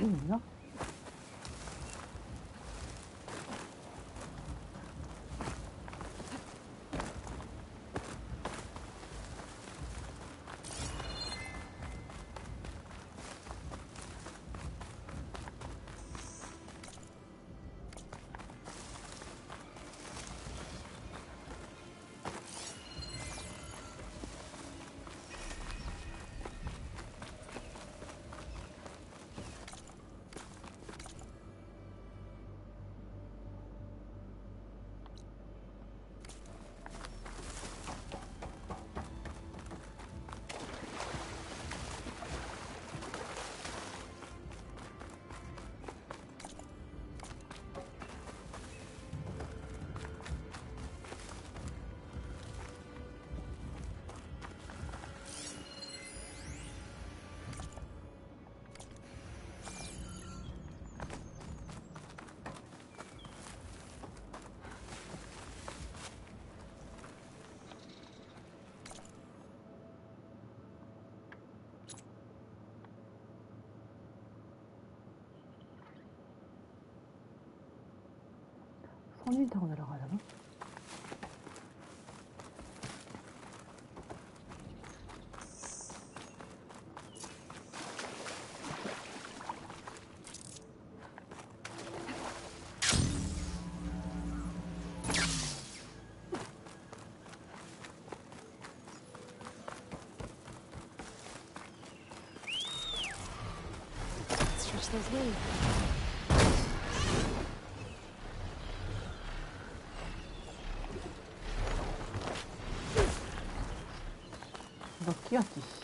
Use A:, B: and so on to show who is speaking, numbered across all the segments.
A: 여기 있나? 선인 타고 내려가야 되나?
B: Stretch those wings.
A: 너 끼었지, 씨.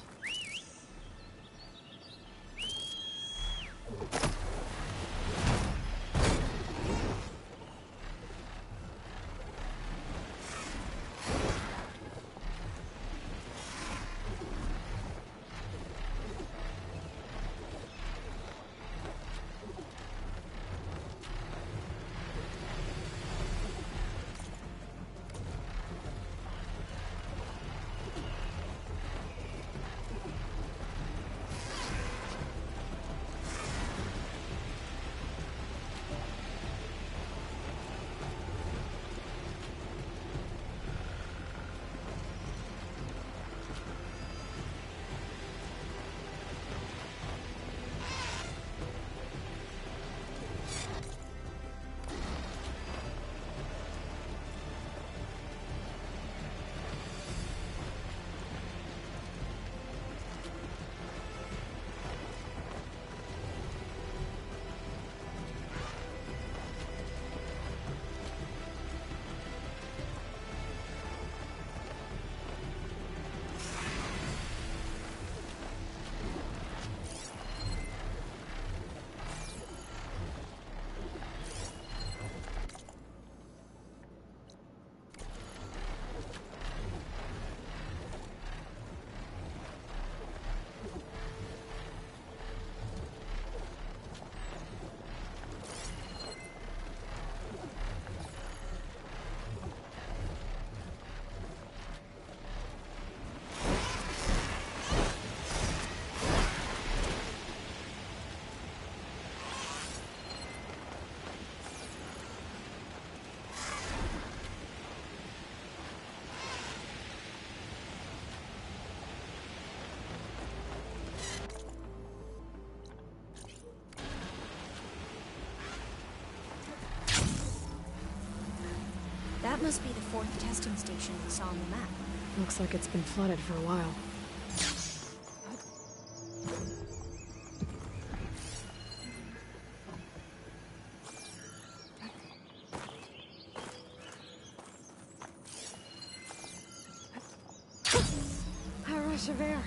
B: That must be the fourth testing station we saw on the map.
C: Looks like it's been flooded for a while. A rush of air.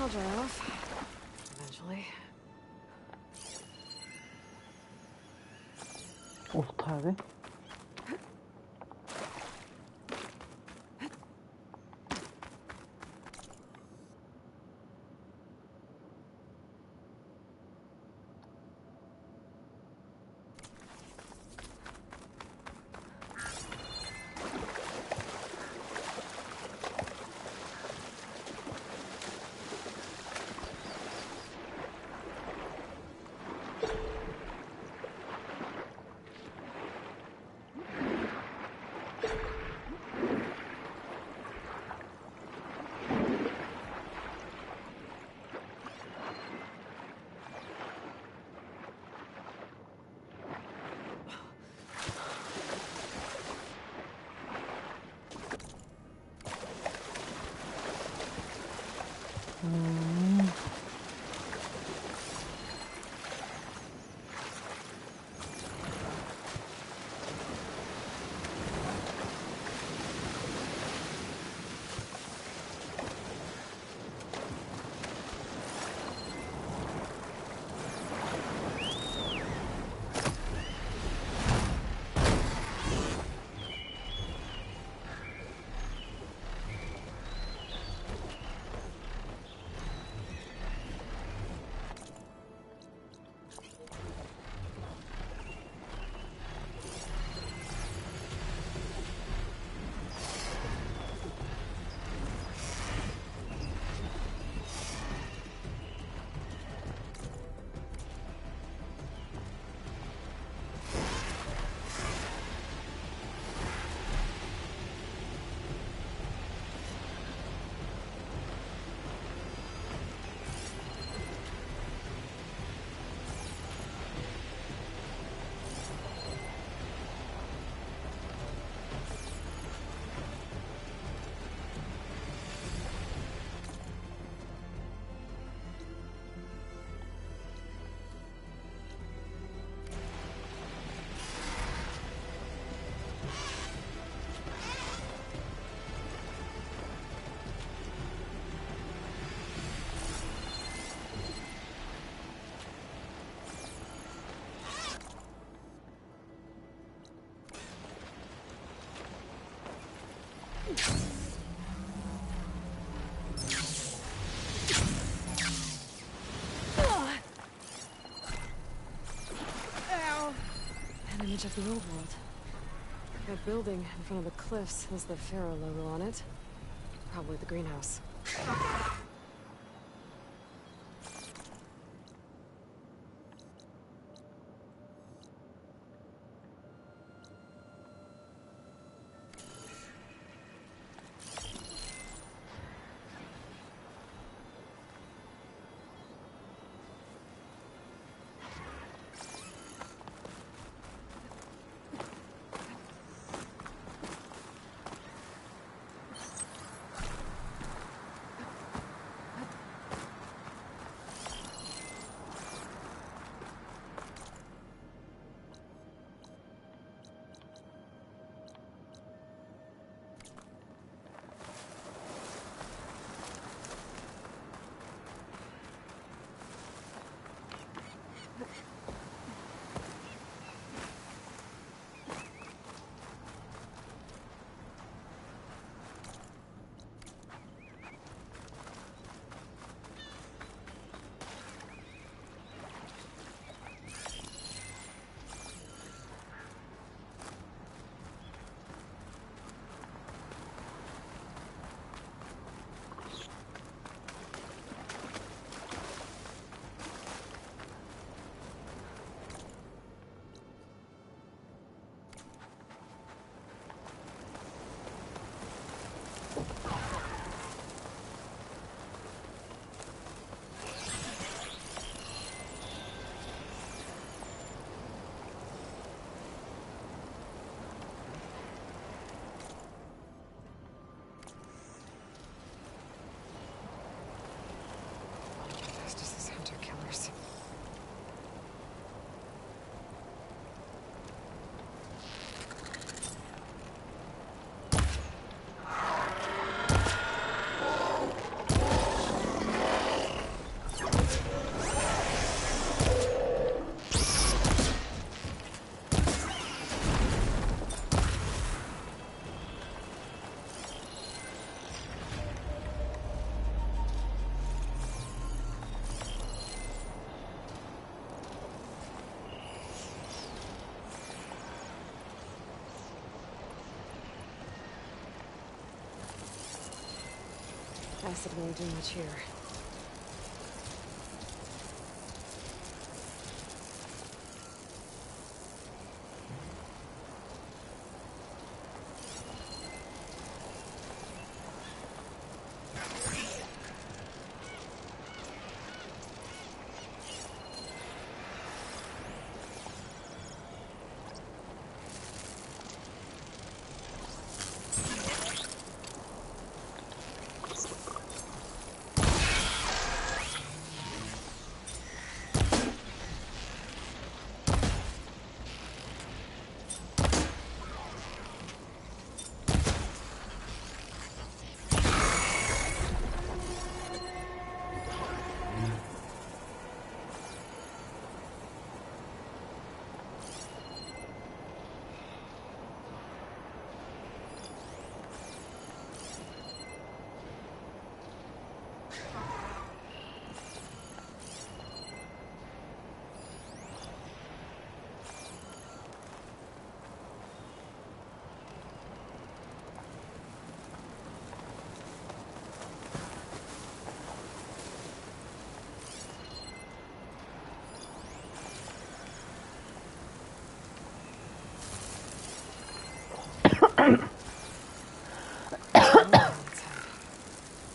C: I'll dry off. Eventually.
A: 옷 타야 돼?
C: An image of the old world. That building in front of the cliffs has the Pharaoh logo on it. Probably the greenhouse. Acid won't do much here.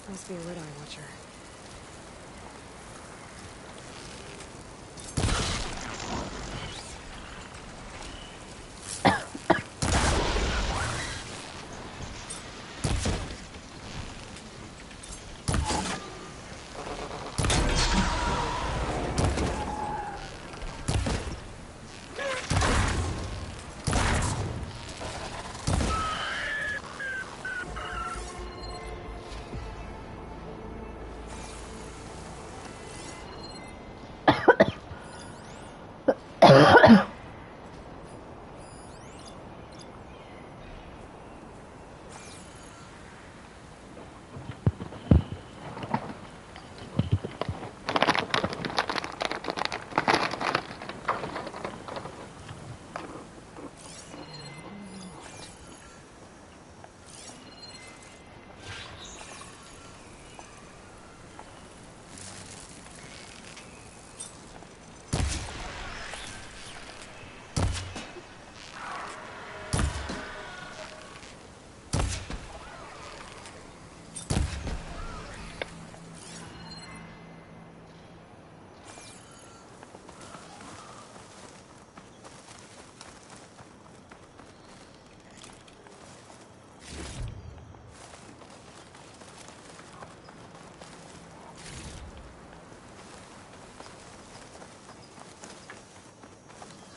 C: Must be a Red Eye Watcher.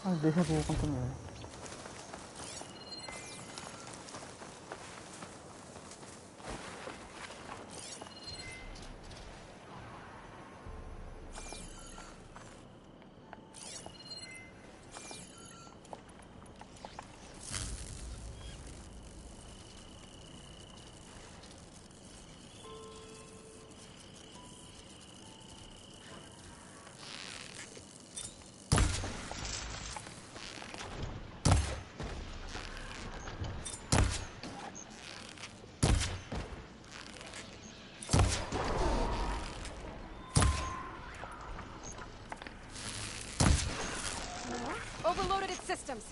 A: 아, 내세 보고 깜짝 놀래.
C: Overloaded its systems.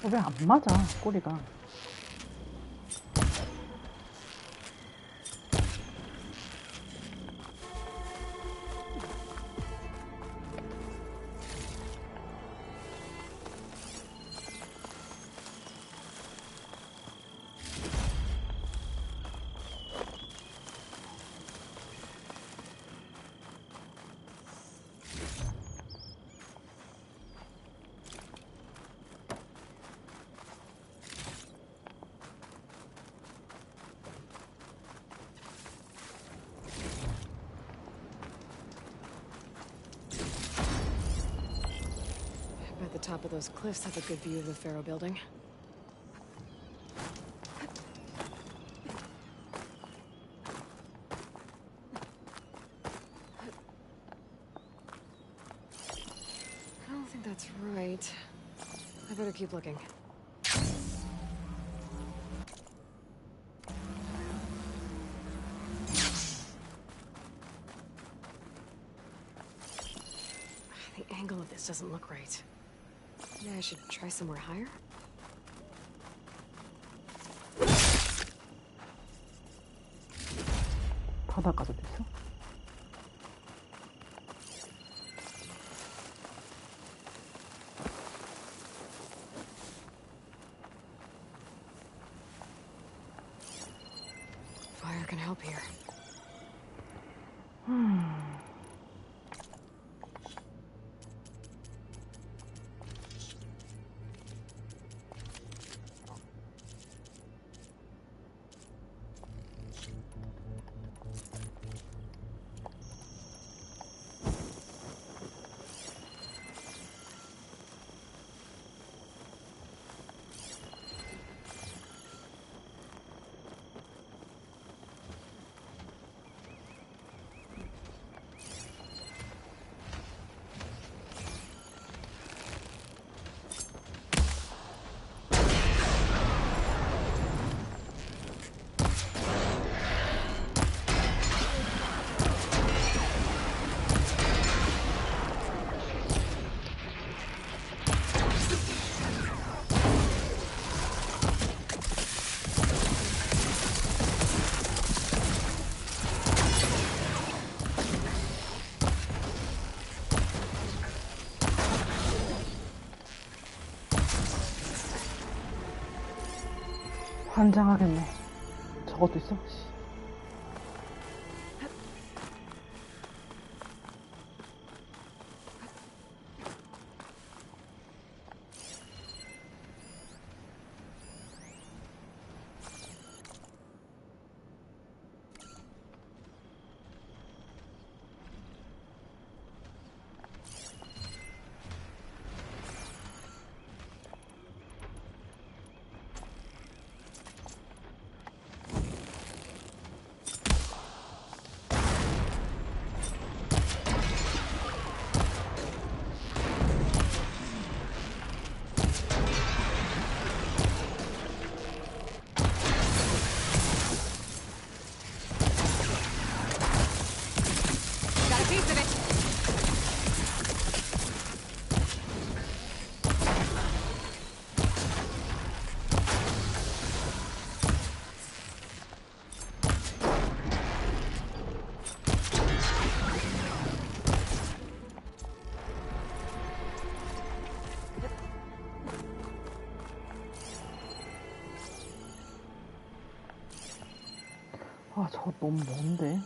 A: 왜 안 맞아, 꼬리가.
C: I bet the top of those cliffs has a good view of the Pharaoh building. I don't think that's right. I better keep looking. The angle of this doesn't look right. Maybe I should try somewhere higher?
A: 바닷가도 있어?
C: Fire can help here.
A: 환장하겠네. 저것도 있어? 씨.
C: Got a piece of it!
A: 아, 저 너무 먼데?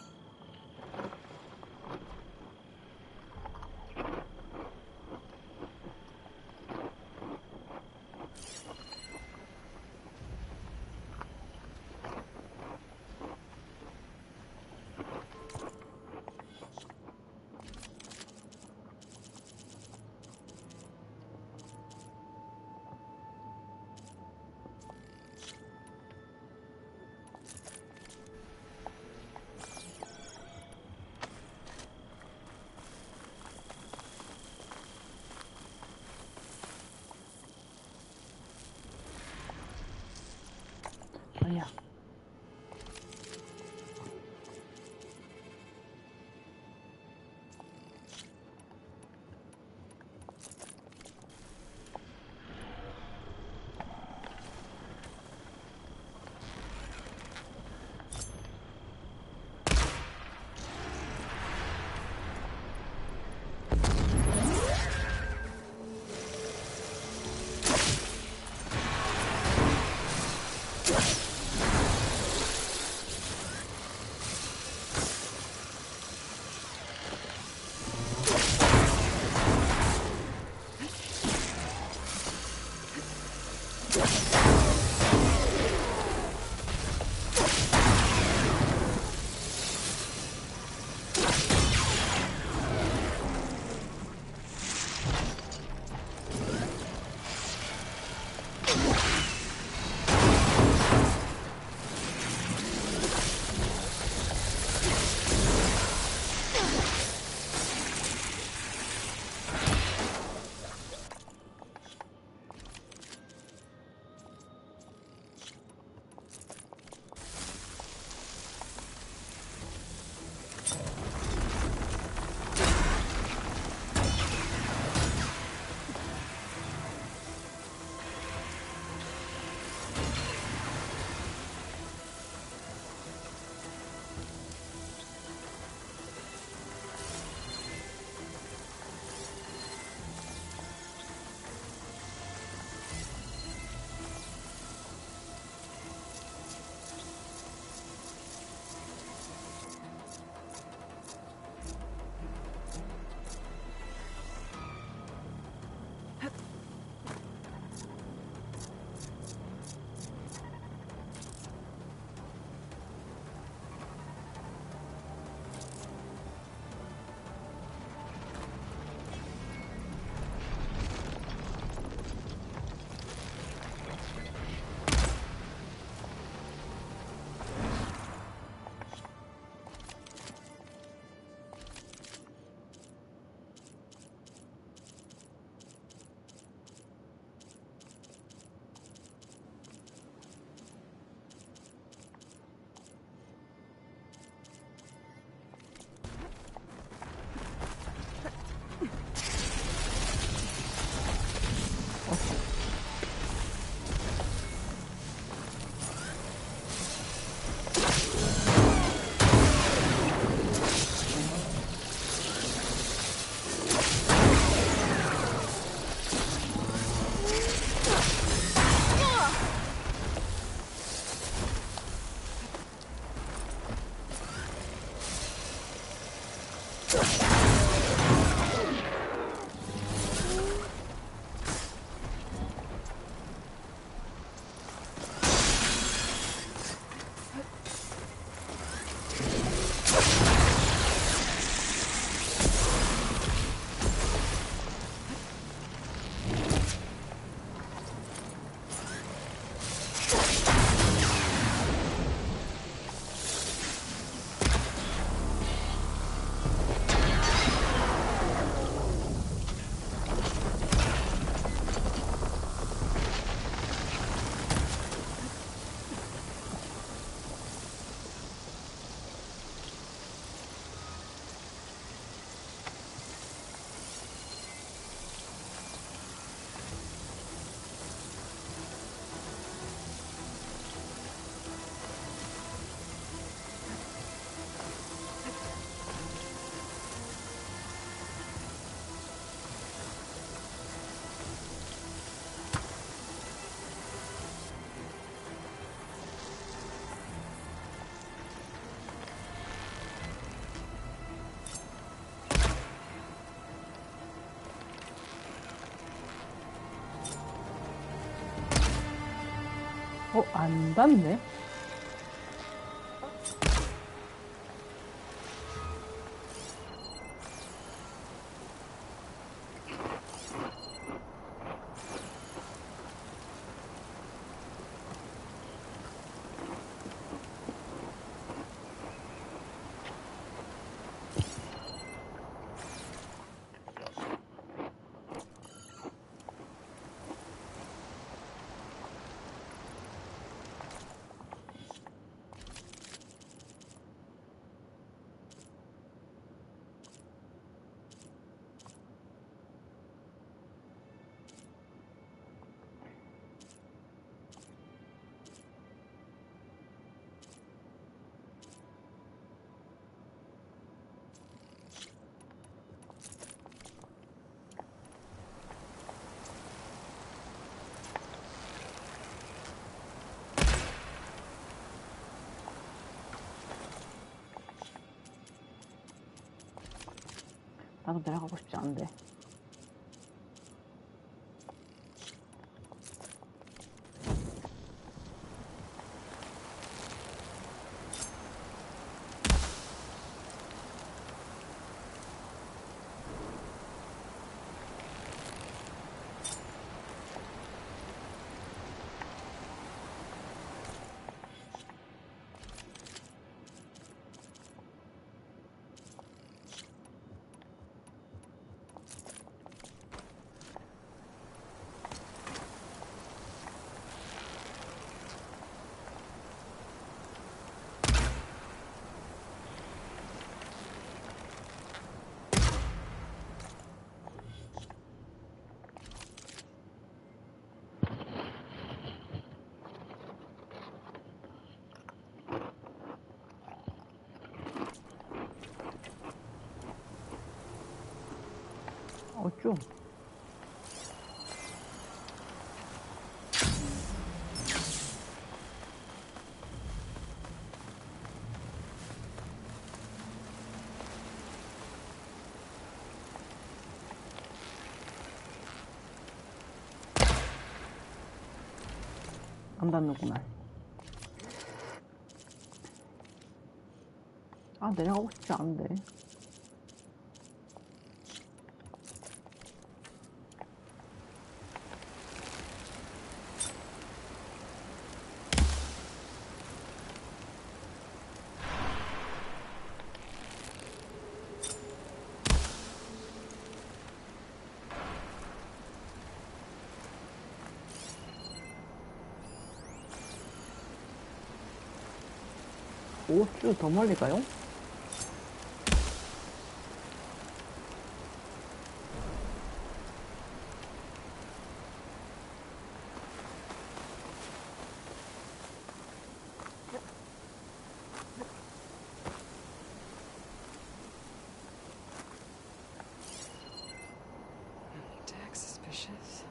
A: 안 닿네? 나도 내려가고 싶지 않은데. 어쭈. 안 닿는구나. 아, 내려가고 싶지 않은데. 오, 쭉 더 멀리 가요?
C: Deck suspicious.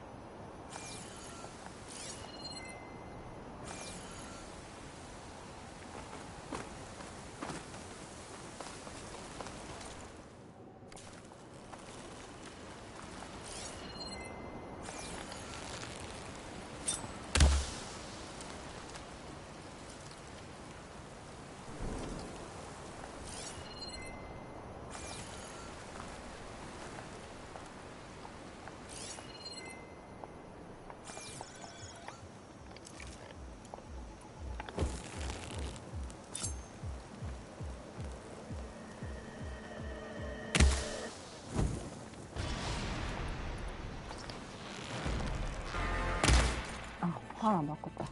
A: 아, 화를 안 바꿨다.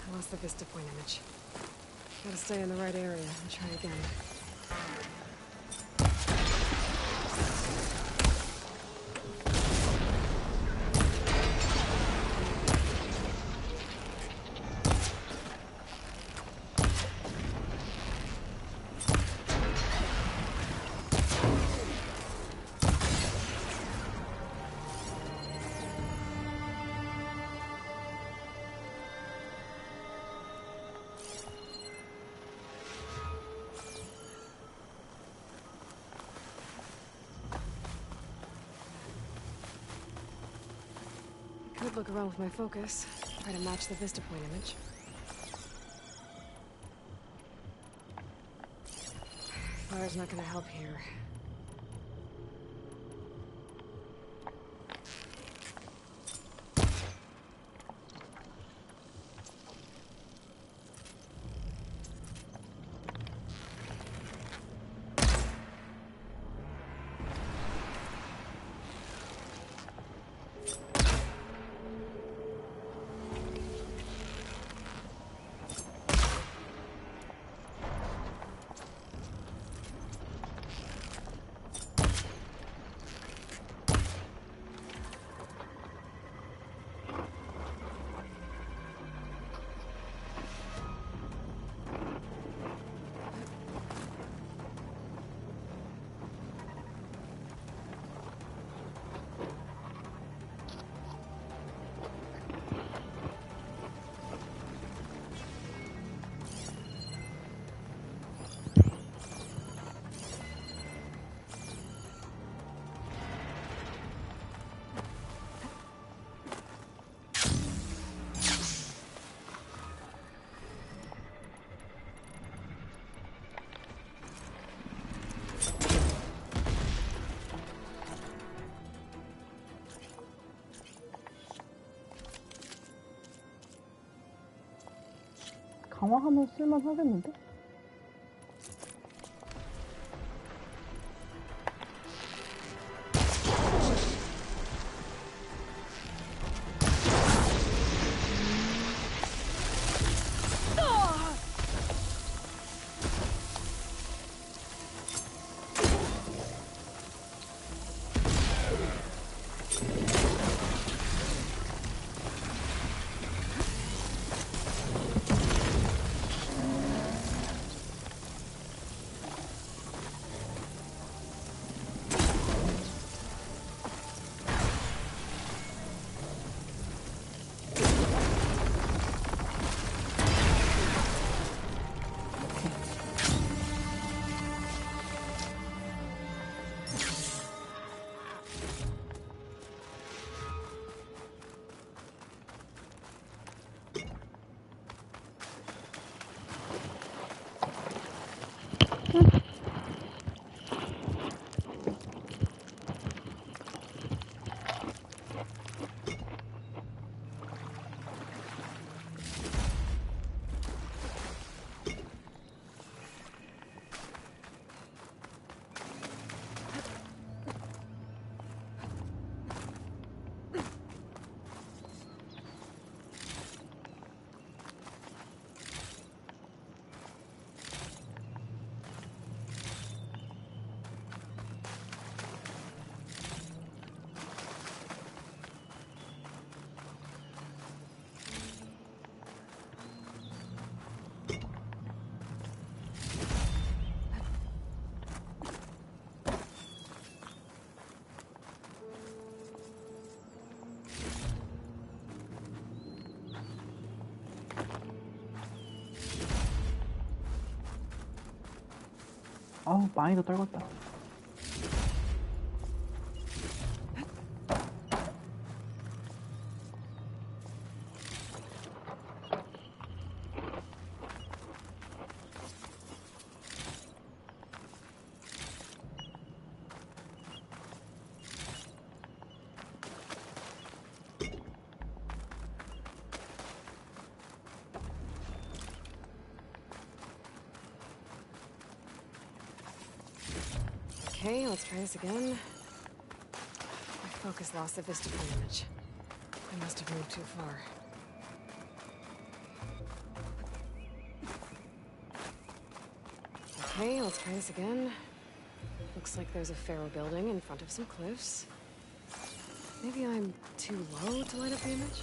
C: I lost the Vista Point image. Gotta stay in the right area and try again. Could look around with my focus, try to match the Vista Point image. Fire's not gonna help here.
A: 강화하면 쓸만하겠는데? 아우, 많이도 떨궜다.
C: Okay, let's try this again. My focus lost the vista of the image. I must have moved too far. Okay, let's try this again. Looks like there's a Pharaoh building in front of some cliffs. Maybe I'm too low to light up the image?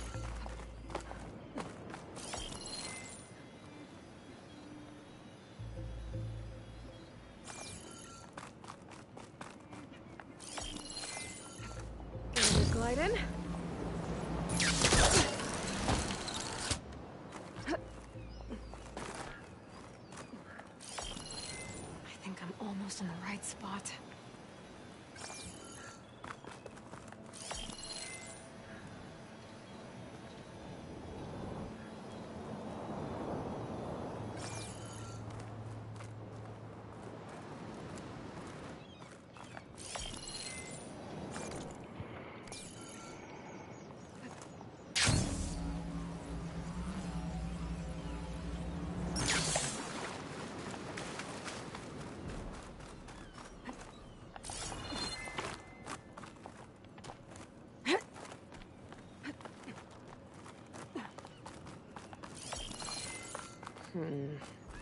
C: Get a good glide in. I think I'm almost in the right spot.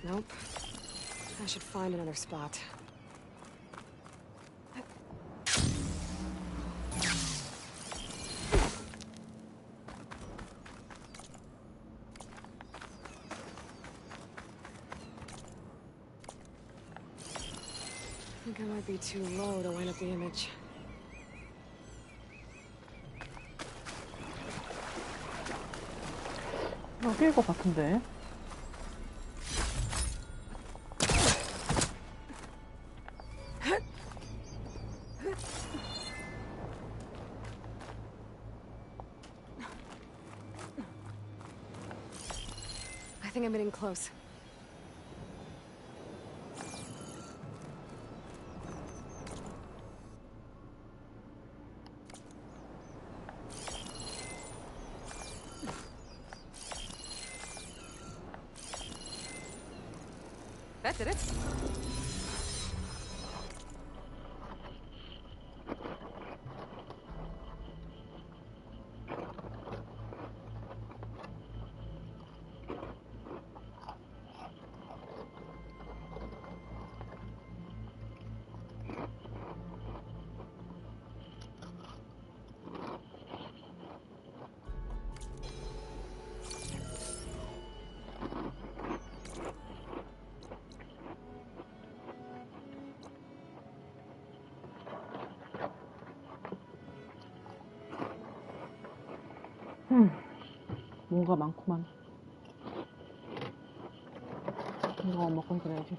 C: Nope. I should find another spot. I think I might be too low to line up the image.
A: 여기일 것 같은데.
C: I think I'm getting close. That did it.
A: 뭔가 많구만. 이거 먹고 그래야지.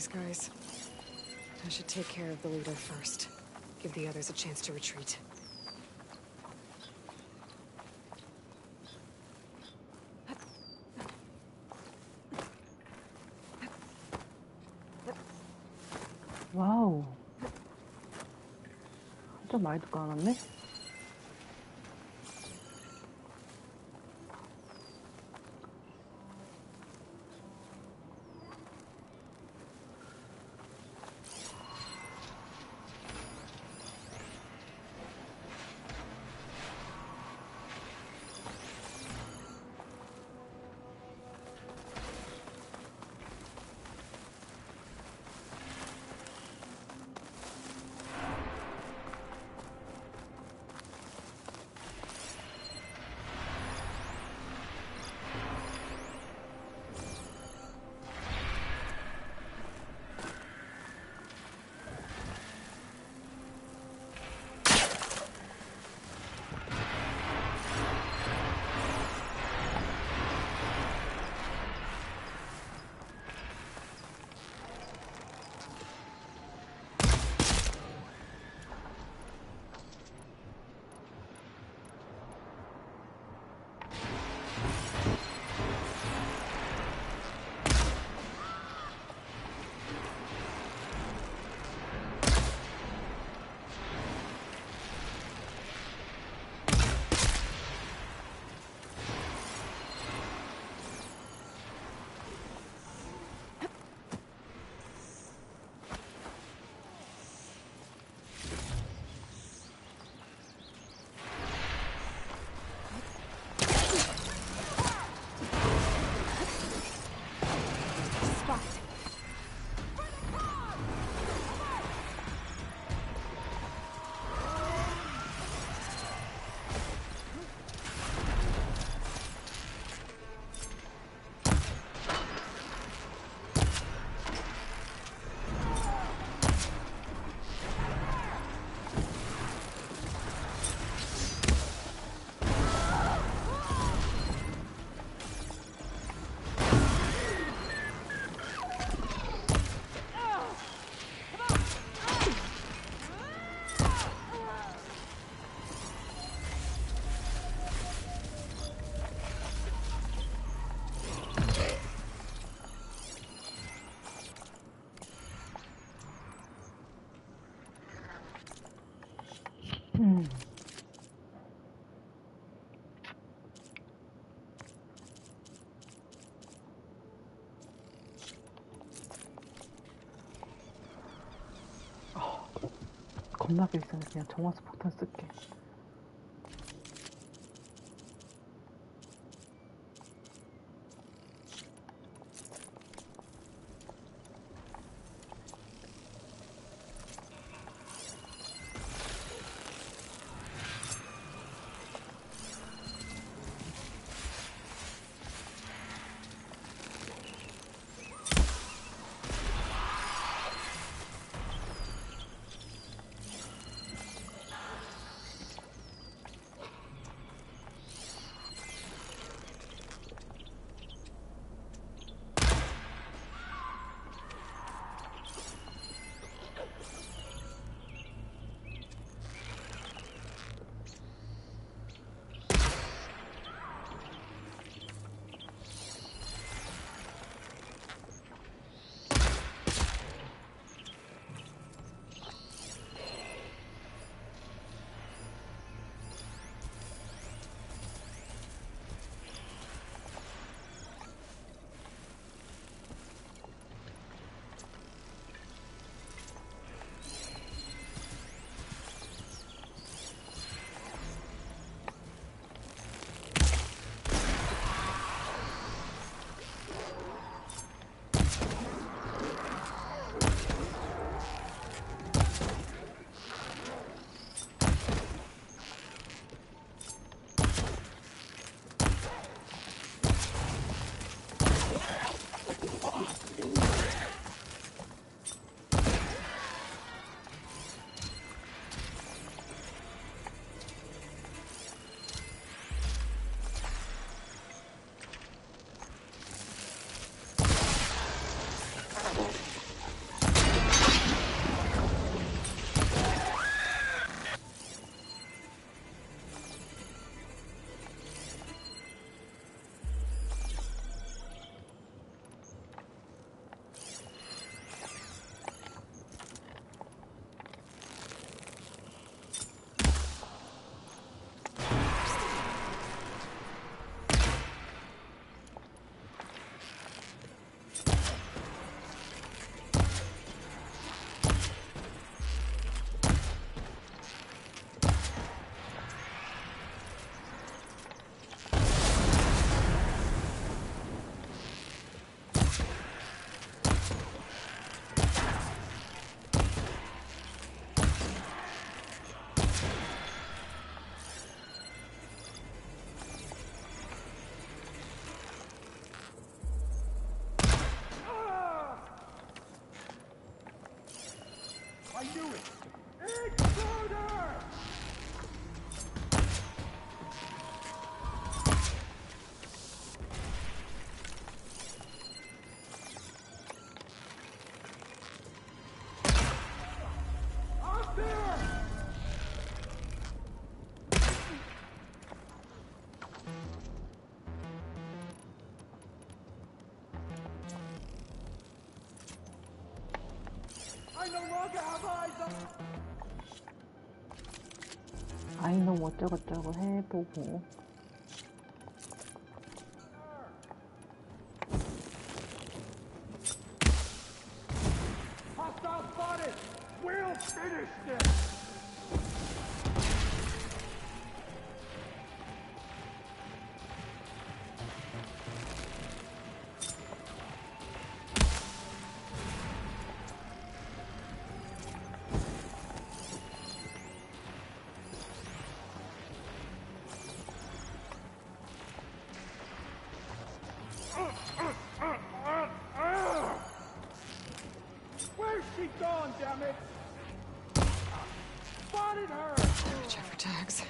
C: these guys. I should take care of the leader first. Give the others a chance to retreat.
A: 와우. 좀 많이 듣고 나왔네? 겁나게 있으네. 그냥 정화수 폭탄 쓸게.
D: knew it! Intruder! Up there! I no longer have eyes on...
A: 아이놈 어쩌고저쩌고 해보고.
D: Hostile spotted! We'll finish this! Where's she gone, damn it? Spotted her!
C: Check for tags.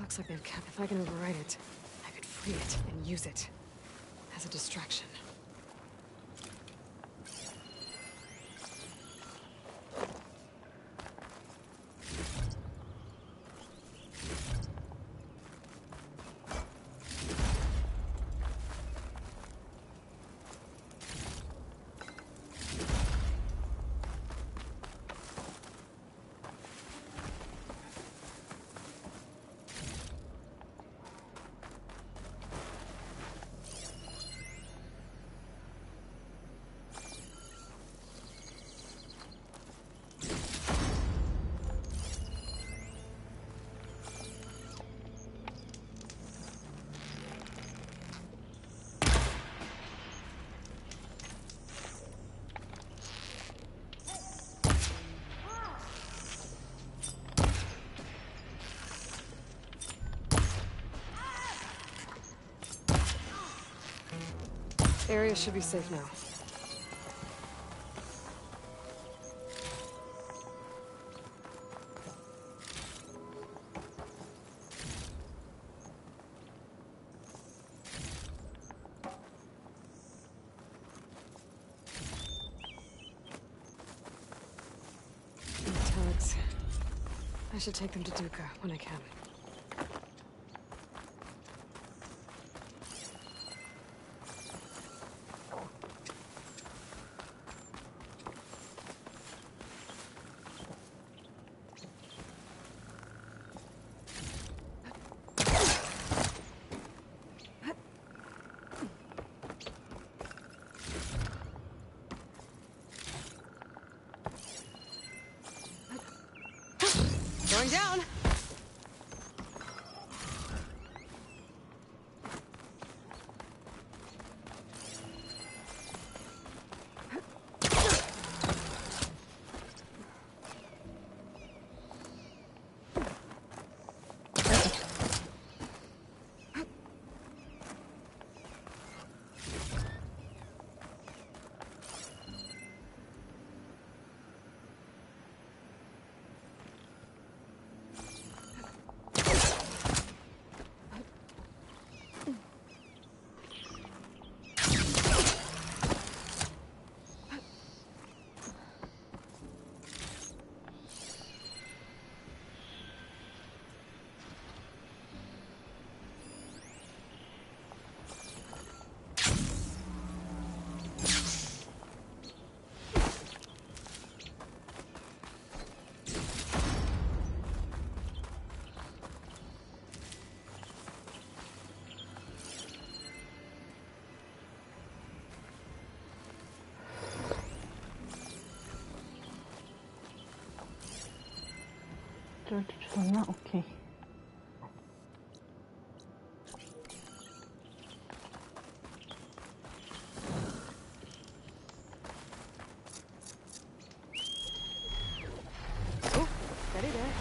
C: Looks like they've kept. If I can overwrite it, I could free it and use it as a distraction. Area should be safe now. Telex. I should take them to Duca when I can. Going down!
A: 저한테 주셨나? 오케이.
C: Oh, steady there.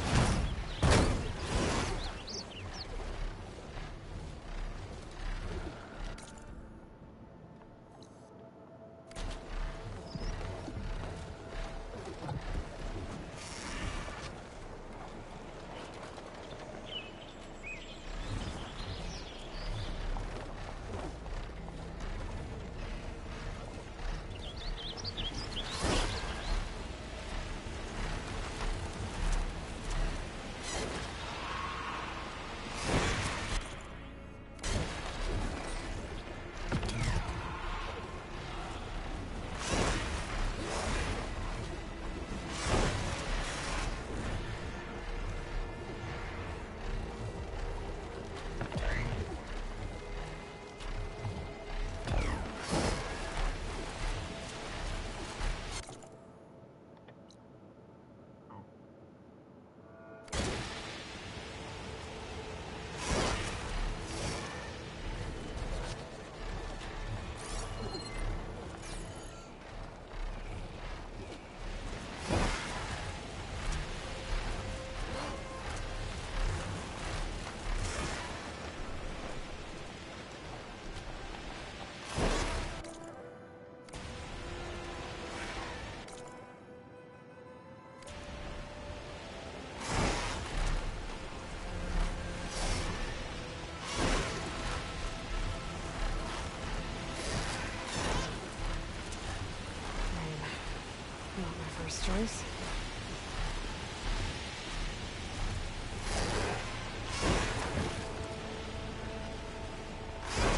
C: Not my first choice.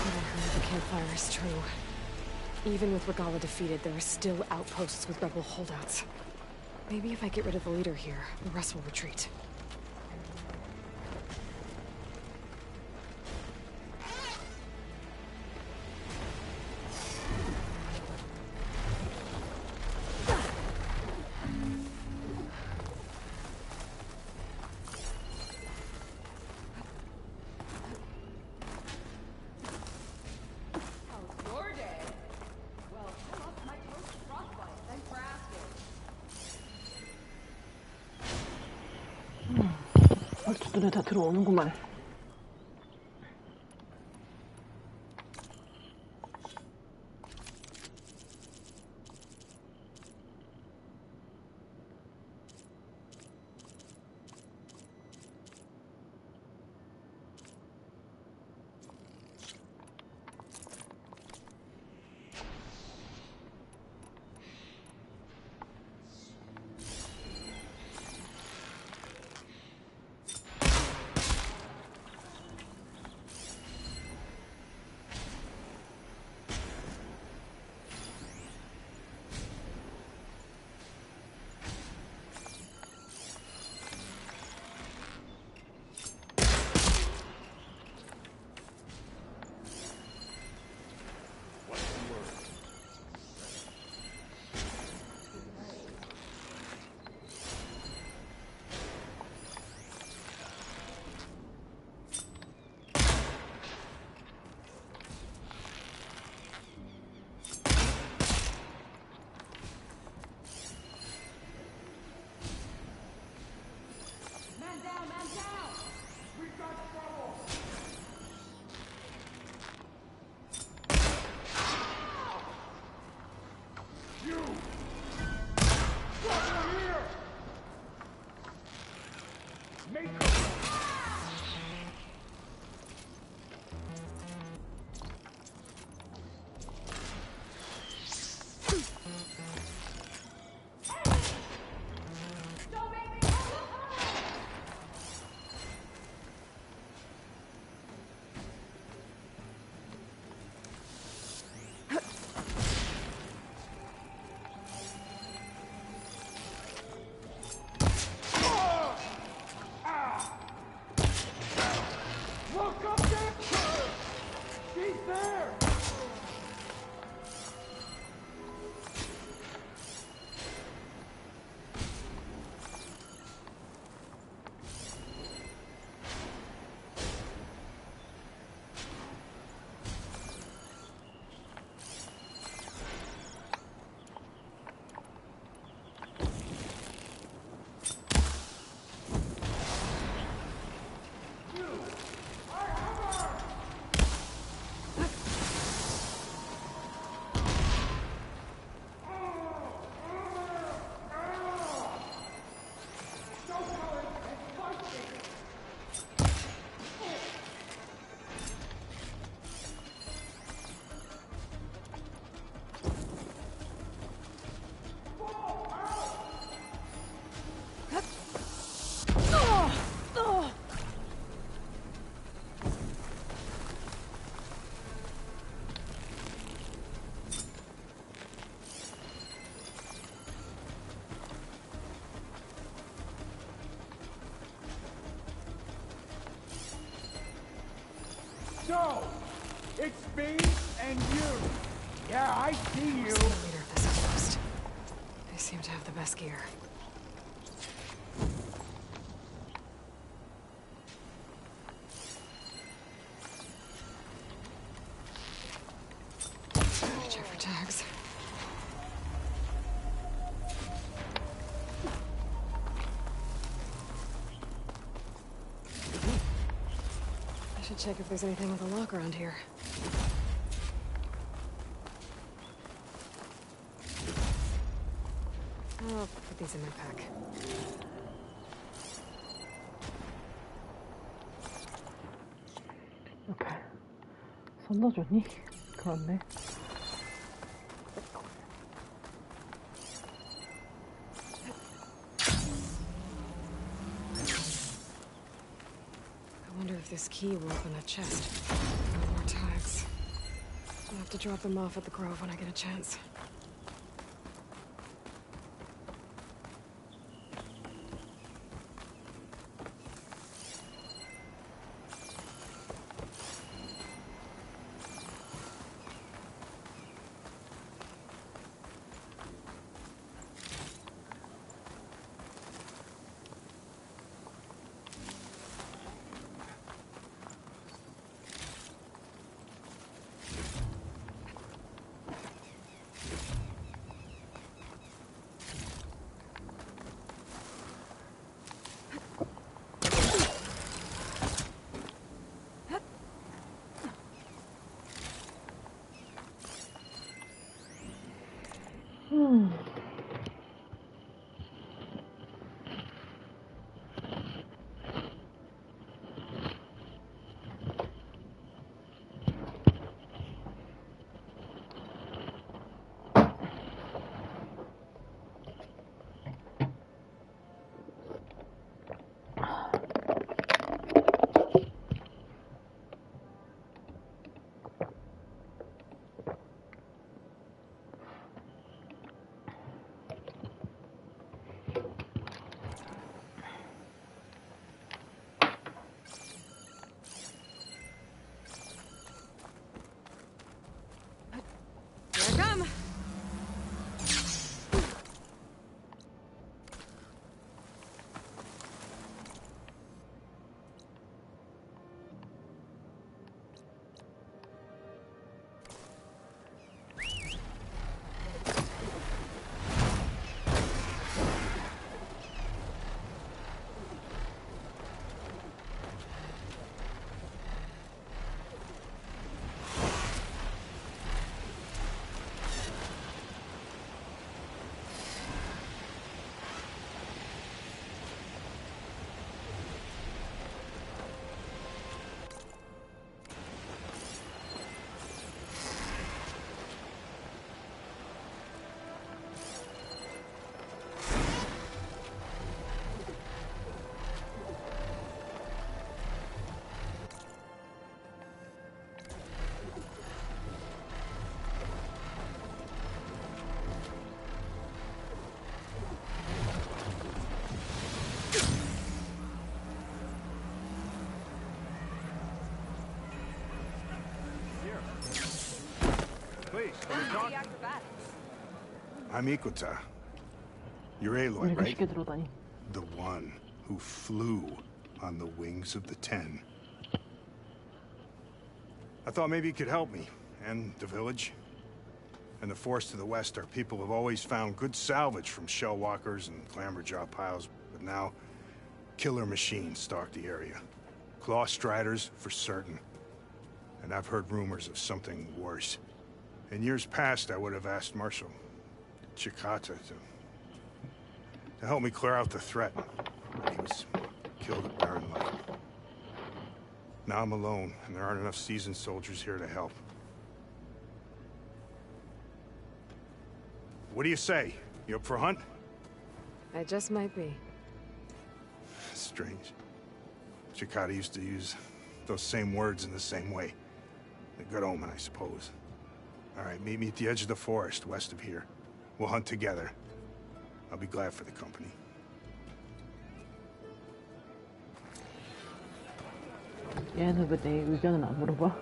C: What I heard at the campfire is true. Even with Regala defeated, there are still outposts with rebel holdouts. Maybe if I get rid of the leader here, the rest will retreat.
A: 벌써 눈에 다 들어오는구만.
D: So, it's me and you. Yeah, I see you.
C: Who's the leader of this outpost? They seem to have the best gear. Check for tags. I should check if there's anything with a lock around here. I'll put these in my pack.
A: 오케이. 손 넣어줬니? 그렇네.
C: I wonder if this key will open that chest. No more tags. I'll have to drop them off at the Grove when I get a chance. Here I come!
E: Please, can we talk? I'm Ikuta. You're Aloy,
A: 우리가
E: right?
A: 쉽게 들어다니.
E: The one who flew on the wings of the Ten. I thought maybe you could help me, and the village. And the forest to the west, our people have always found good salvage from shell walkers and clamberjaw piles, but now killer machines stalk the area. Claw striders, for certain. And I've heard rumors of something worse. In years past, I would have asked Marshal Chikata to help me clear out the threat. But he was killed at Barren Lake. Now I'm alone, and there aren't enough seasoned soldiers here to help. What do you say? You up for a hunt?
C: I just might be.
E: Strange. Chikata used to use those same words in the same way. A good omen, I suppose. All right, meet me at the edge of the forest, west of here. We'll hunt together. I'll be glad for the company.
A: 얘는 왜 내 의견은 안 물어봐?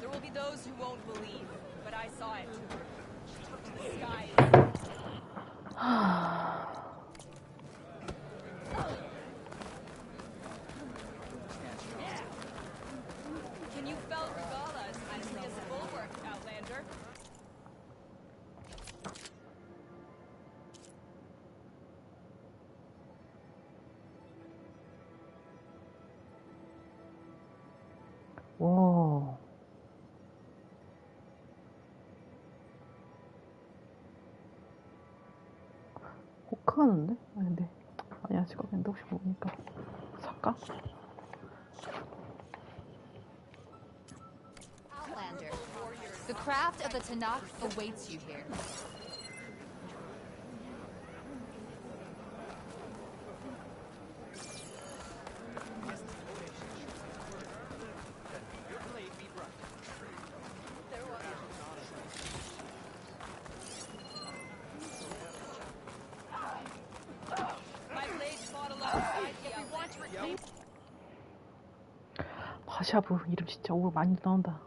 F: There will be those who won't believe, but I saw it. She took to the sky. Can you fell Regala as easily as a bulwark, Outlander?
A: 와. 혹하는데? 아니 근데 아니야 지금 근데 혹시 모르니까 살까?
G: Outlander, the craft of the Tanakh awaits you here.
F: My blades fought alongside the Outlander.
A: 바샤브 이름 진짜 오늘 많이 나온다.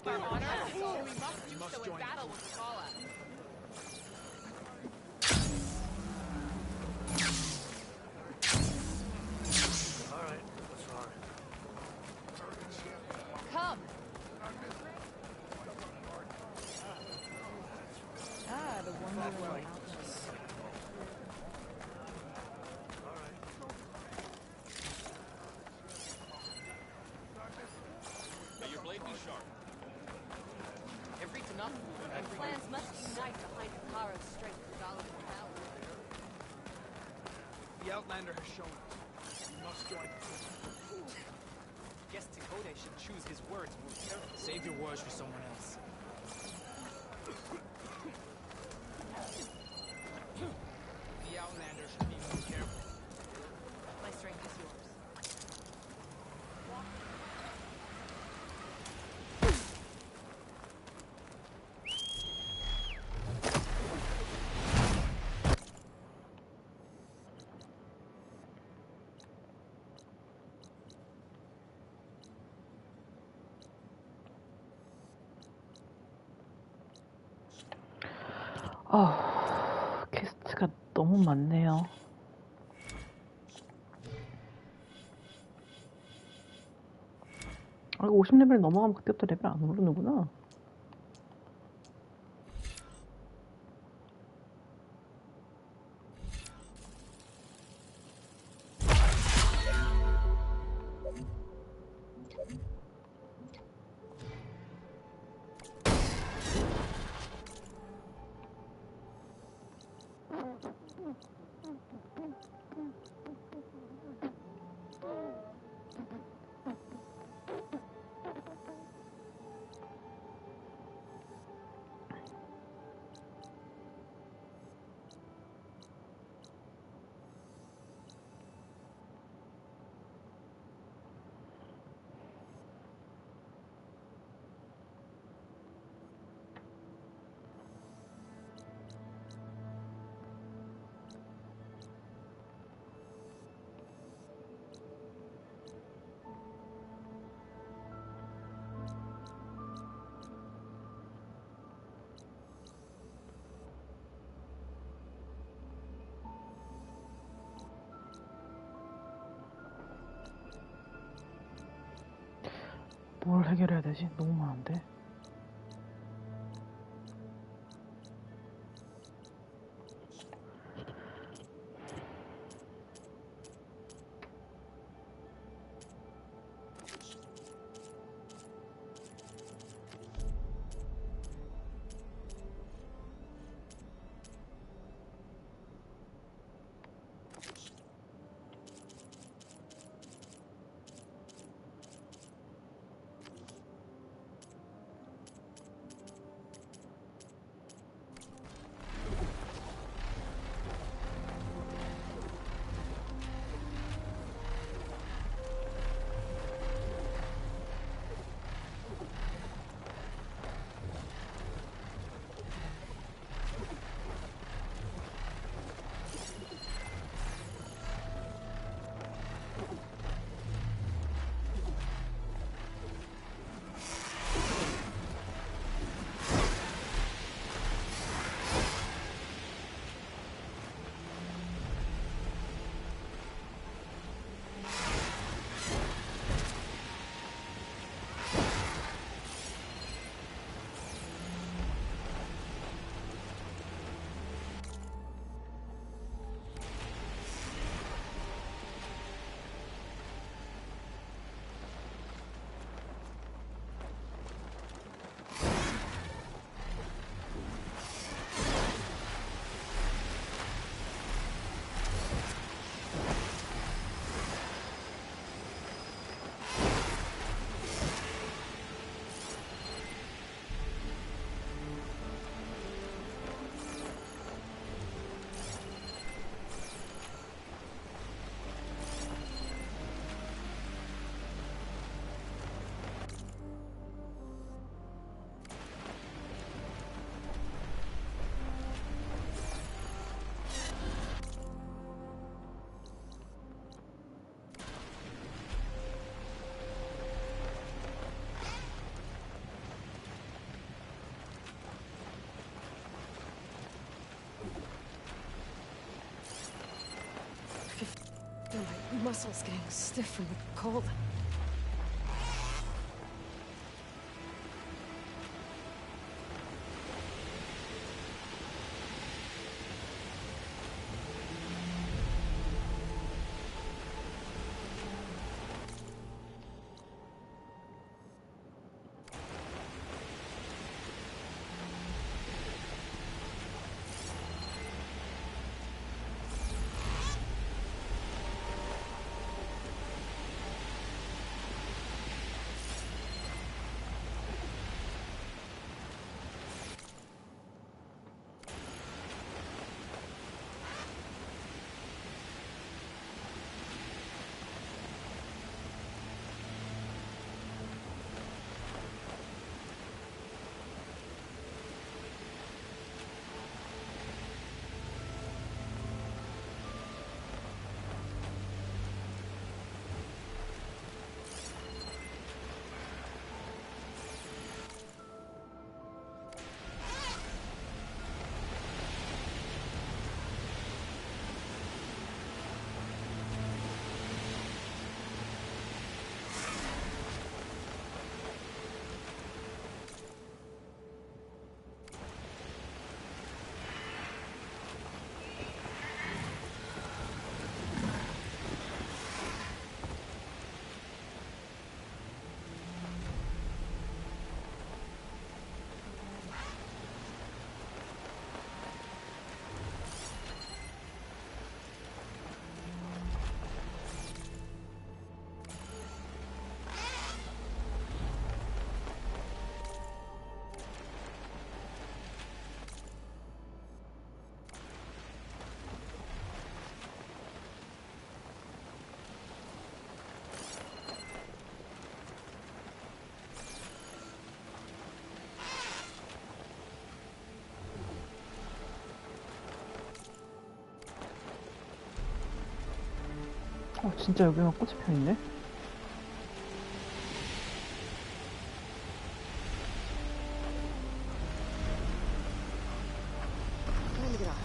F: Our honor, so we must do so in battle with Regala.
G: Come.
C: Ah, the Wonderland Outpost.
F: Every Tanakh and clans must unite behind Kara's strength Regala's power.
D: The Outlander has shown us. We must join.
H: Guess Tikode should choose his words more carefully. Save your words for someone else. The Outlander should be more careful.
F: My strength is yours.
A: 퀘스트가 너무 많네요. 아, 이거 50레벨 넘어가면 그때부터 레벨 안 오르는구나. 뭘 해결해야 되지? 너무 많은데.
C: muscles getting stiff from the cold.
A: 진짜 여기만 꽃이 펴있네?
C: Time to get off.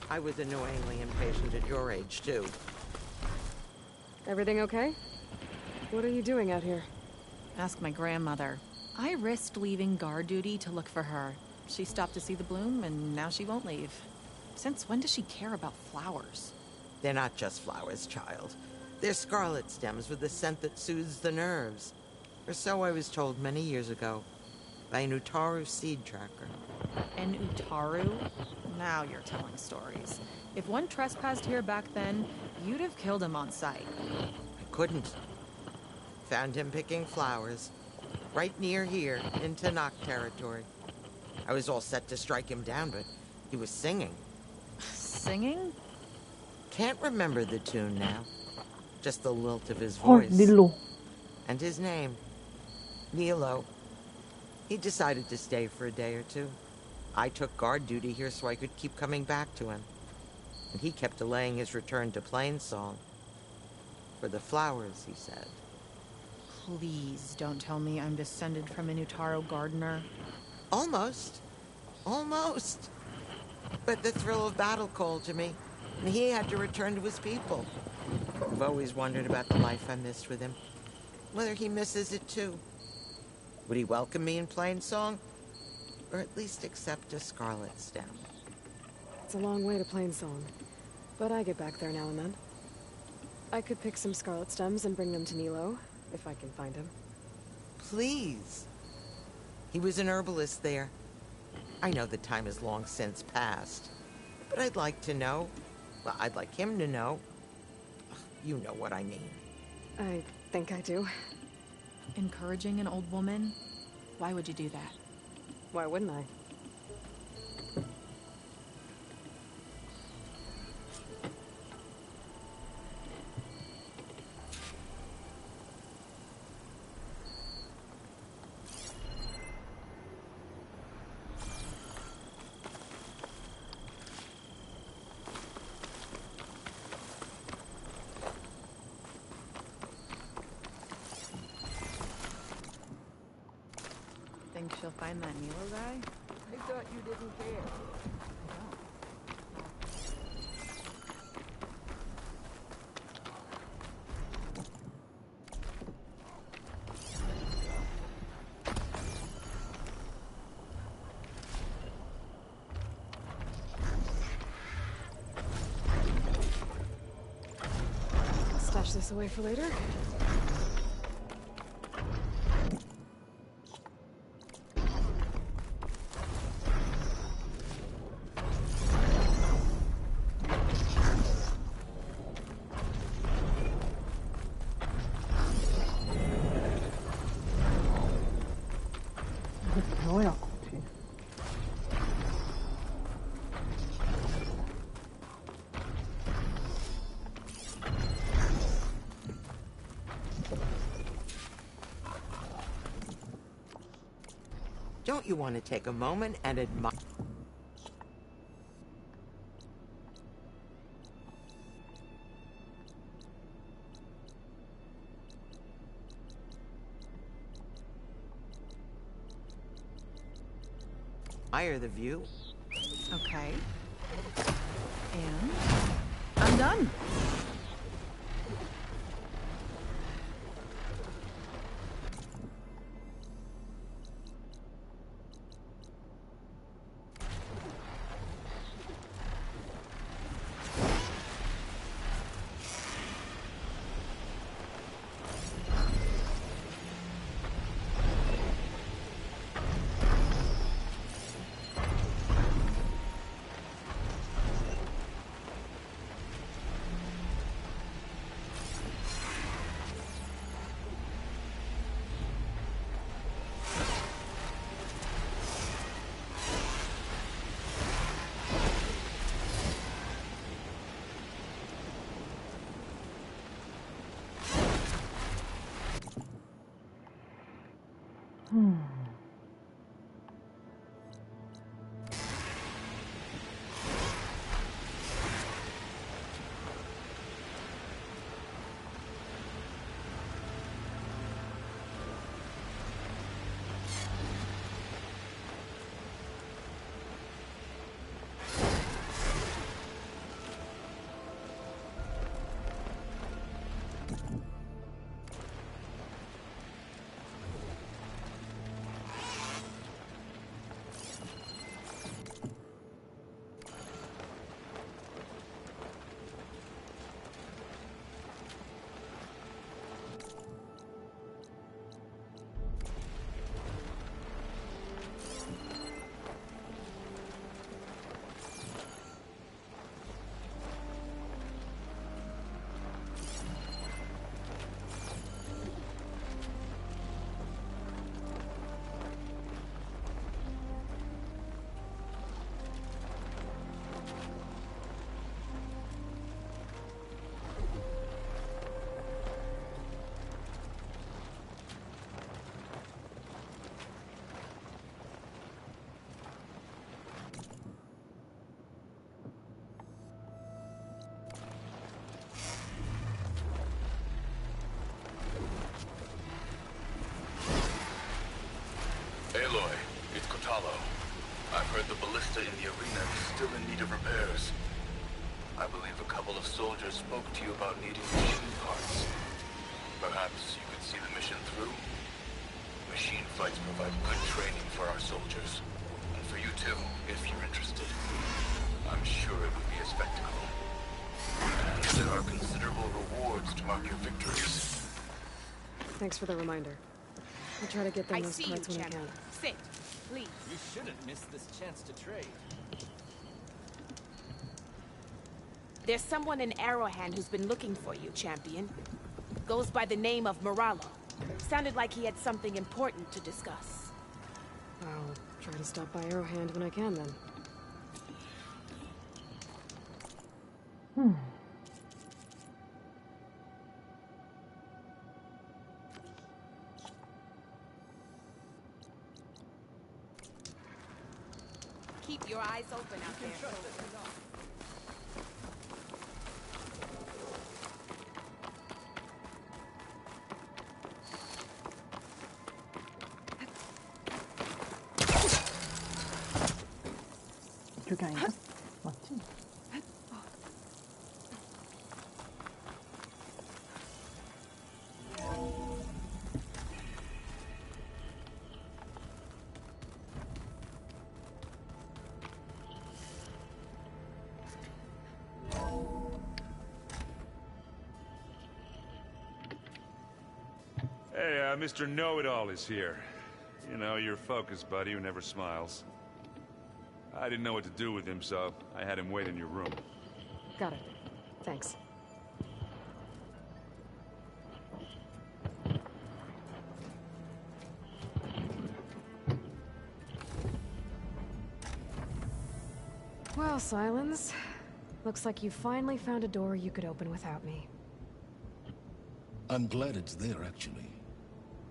I: I was annoyingly impatient at your age, too.
C: Everything okay? What are you doing out here?
J: Ask my grandmother. I risked leaving guard duty to look for her. She stopped to see the bloom, and now she won't leave. Since when does she care about flowers?
I: They're not just flowers, child. They're scarlet stems with a scent that soothes the nerves. Or so I was told many years ago by an Utaru seed tracker.
J: An Utaru? Now you're telling stories. If one trespassed here back then, you'd have killed him on sight.
I: I couldn't. Found him picking flowers. Right near here, in Tanakh territory. I was all set to strike him down, but he was singing.
J: Singing?
I: Can't remember the tune now. Just the lilt of his
A: 헐,
I: voice.
A: 닐로.
I: And his name. Nilo. He decided to stay for a day or two. I took guard duty here so I could keep coming back to him. And he kept delaying his return to Plainsong. For the flowers, he said.
J: Please don't tell me I'm descended from an Utaru gardener.
I: Almost. Almost. But the thrill of battle called to me, and he had to return to his people. I've always wondered about the life I missed with him. Whether he misses it too. Would he welcome me in Plainsong? Or at least accept a scarlet stem?
C: It's a long way to Plainsong, but I get back there now and then. I could pick some scarlet stems and bring them to Nilo, if I can find him.
I: Please. He was an herbalist there. I know the time has long since passed, but I'd like to know. Well, I'd like him to know. You know what I mean.
C: I think I do.
J: Encouraging an old woman? Why would you do that?
C: Why wouldn't I?
J: you'll find that Nilo guy?
D: I thought you didn't care.
C: Stash this away for later.
A: 이게 배워야 커피.
I: Don't you want to take a moment and admire? The view.
J: Okay. And I'm done.
K: Aloy, it's Kotalo. I've heard the ballista in the arena is still in need of repairs. I believe a couple of soldiers spoke to you about needing machine parts. Perhaps you could see the mission through? Machine fights provide good training for our soldiers. And for you too, if you're interested. I'm sure it would be a spectacle. And there are considerable rewards to mark your victories.
C: Thanks for the reminder. I'll try to get them
F: I
C: those
F: see you,
C: parts when I
F: champion.
C: can.
F: Sit, please.
H: You shouldn't miss this chance to trade.
F: There's someone in Arrowhand who's been looking for you, champion. Goes by the name of Moralo. Sounded like he had something important to discuss.
C: I'll try to stop by Arrowhand when I can, then.
F: Keep your eyes open out there.
A: 이쪽이 아닌가? 맞지?
L: Hey, Mr. Know-It-All is here. You know, your focus buddy who never smiles. I didn't know what to do with him, so I had him wait in your room.
C: Got it. Thanks. Well, Silence. Looks like you finally found a door you could open without me.
M: I'm glad it's there, actually.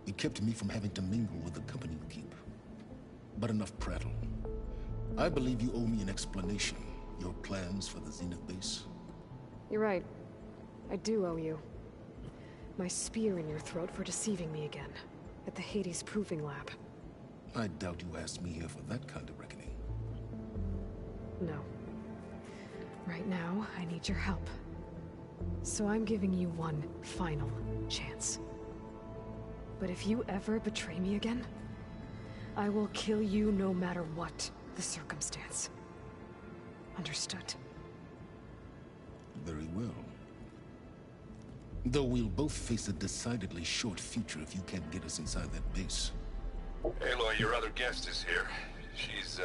M: It kept me from having to mingle with the company you keep. But enough prattle. I believe you owe me an explanation. Your plans for the Zenith base?
C: You're right. I do owe you. My spear in your throat for deceiving me again. At the Hades Proving Lab.
M: I doubt you asked me here for that kind of reckoning.
C: No. Right now, I need your help. So I'm giving you one final chance. But if you ever betray me again, I will kill you no matter what the circumstance. Understood?
M: Very well. Though we'll both face a decidedly short future if you can't get us inside that base.
K: Aloy, your other guest is here. She's,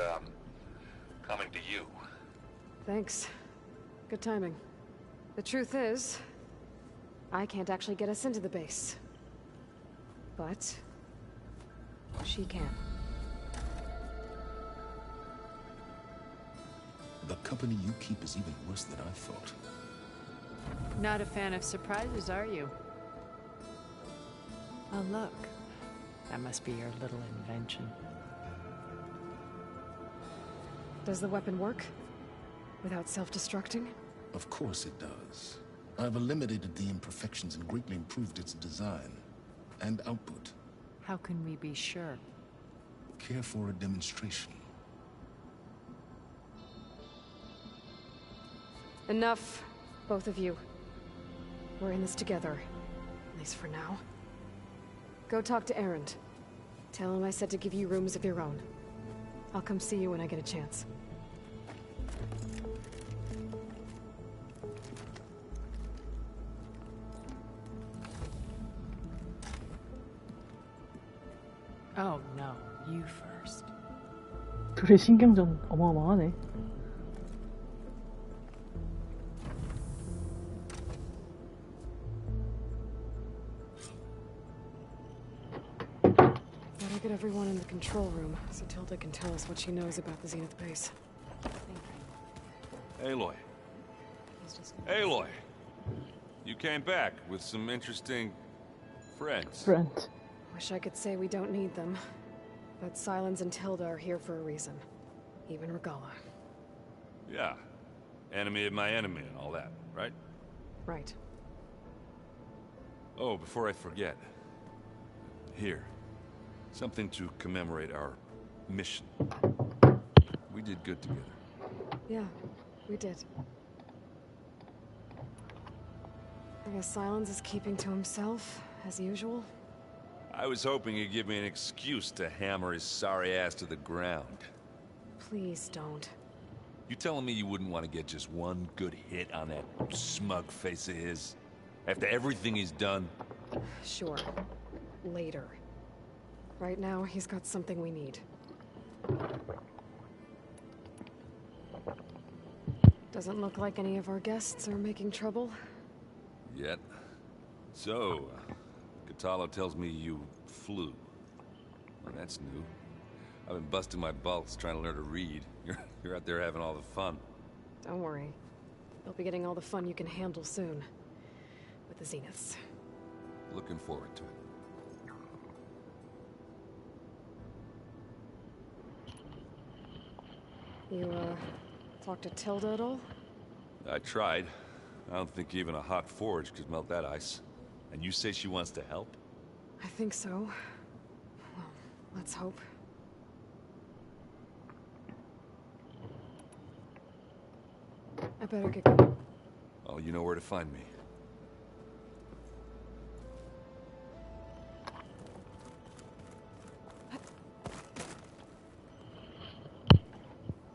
K: coming to you.
C: Thanks. Good timing. The truth is, I can't actually get us into the base. But she can.
M: The company you keep is even worse than I thought.
J: Not a fan of surprises, are you? Oh, look. That must be your little invention.
C: Does the weapon work? Without self-destructing?
M: Of course it does. I've eliminated the imperfections and greatly improved its design and output.
J: How can we be sure?
M: Care for a demonstration?
C: Enough, both of you. We're in this together, at least for now. Go talk to Erend. Tell him I said to give you rooms of your own. I'll come see you when I get a chance.
J: Oh, no. You first.
A: 둘의 신경전 어마어마하네.
C: Better get everyone in the control room so Tilda can tell us what she knows about the Zenith base.
L: Aloy. Aloy! You came back with some interesting friends.
C: Wish I could say we don't need them. But Silence and Tilda are here for a reason. Even Regalla.
L: Yeah. Enemy of my enemy and all that, right?
C: Right.
L: Oh, before I forget. Here. Something to commemorate our mission. We did good together.
C: Yeah, we did. I guess Silence is keeping to himself, as usual.
L: I was hoping he'd give me an excuse to hammer his sorry ass to the ground.
C: Please don't.
L: You telling me you wouldn't want to get just one good hit on that smug face of his? After everything he's done?
C: Sure. Later. Right now, he's got something we need. Doesn't look like any of our guests are making trouble.
L: Yet. So, Kotallo tells me you flew. Well, that's new. I've been busting my balls trying to learn to read. You're out there having all the fun.
C: Don't worry. You'll be getting all the fun you can handle soon. With the Zeniths.
L: Looking forward to it.
C: You, talked to Tilda at all?
L: I tried. I don't think even a hot forge could melt that ice. And you say she wants to help?
C: I think so. Well, let's hope. better get going.
L: Oh, you know where to find me.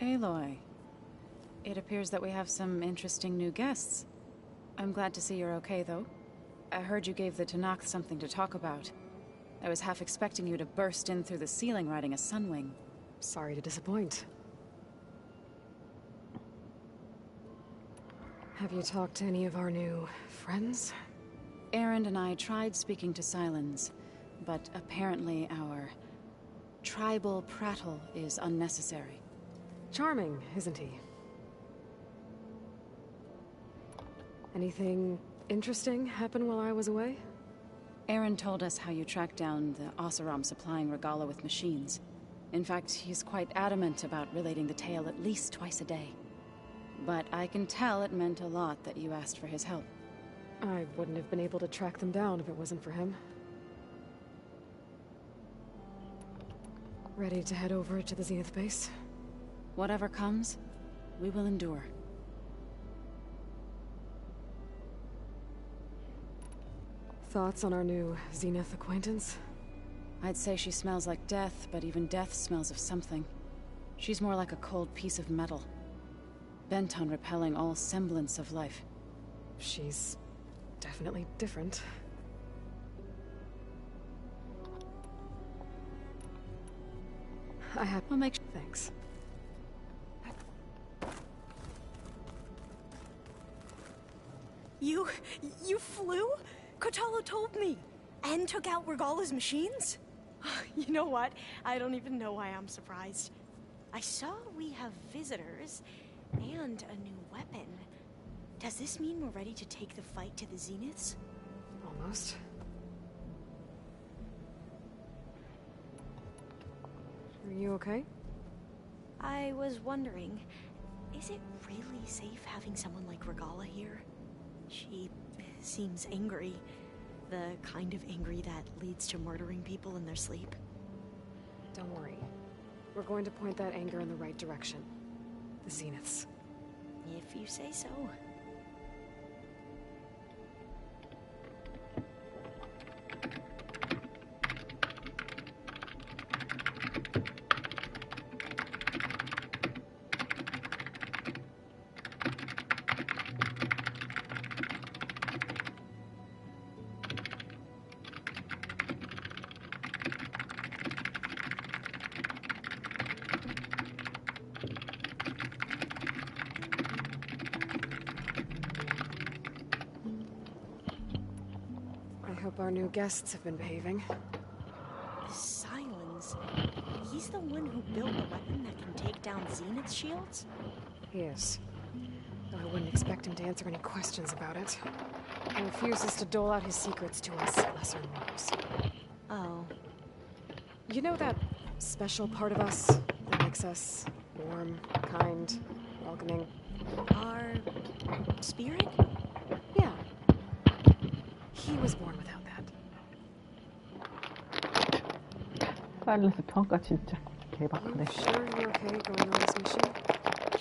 J: Aloy, it appears that we have some interesting new guests. I'm glad to see you're okay, though. I heard you gave the Tenakth something to talk about. I was half expecting you to burst in through the ceiling riding a Sunwing.
C: Sorry to disappoint. Have you talked to any of our new friends?
J: Erend and I tried speaking to Sylens, but apparently our tribal prattle is unnecessary.
C: Charming, isn't he? Anything interesting happen while I was away?
J: Erend told us how you tracked down the Oseram supplying Regalla with machines. In fact, he's quite adamant about relating the tale at least twice a day. But I can tell it meant a lot that you asked for his help.
C: I wouldn't have been able to track them down if it wasn't for him. Ready to head over to the Zenith base?
J: Whatever comes, we will endure.
C: Thoughts on our new Zenith acquaintance?
J: I'd say she smells like death, but even death smells of something. She's more like a cold piece of metal, bent on repelling all semblance of life.
C: She's definitely different.
J: We'll make
C: thanks.
B: You flew? Kotallo told me. And took out Regalla's machines? You know what? I don't even know why I'm surprised. I saw we have visitors and a new weapon. Does this mean we're ready to take the fight to the Zeniths?
C: Almost. Are you okay?
B: I was wondering, is it really safe having someone like Regalla here? She seems angry. The kind of angry that leads to murdering people in their sleep.
C: Don't worry. We're going to point that anger in the right direction. The Zeniths.
B: If you say so.
C: Hope our new guests have been behaving.
B: Sylens. He's the one who built the weapon that can take down Zenith shields?
C: He is. Though I wouldn't expect him to answer any questions about it. He refuses to dole out his secrets to us lesser mortals.
B: Oh.
C: You know that special part of us that makes us warm, kind, welcoming?
B: Our spirit?
C: Yeah. He was born without that.
A: 사일런스 평가 진짜 개박하네.
C: Sure you're okay going on this mission?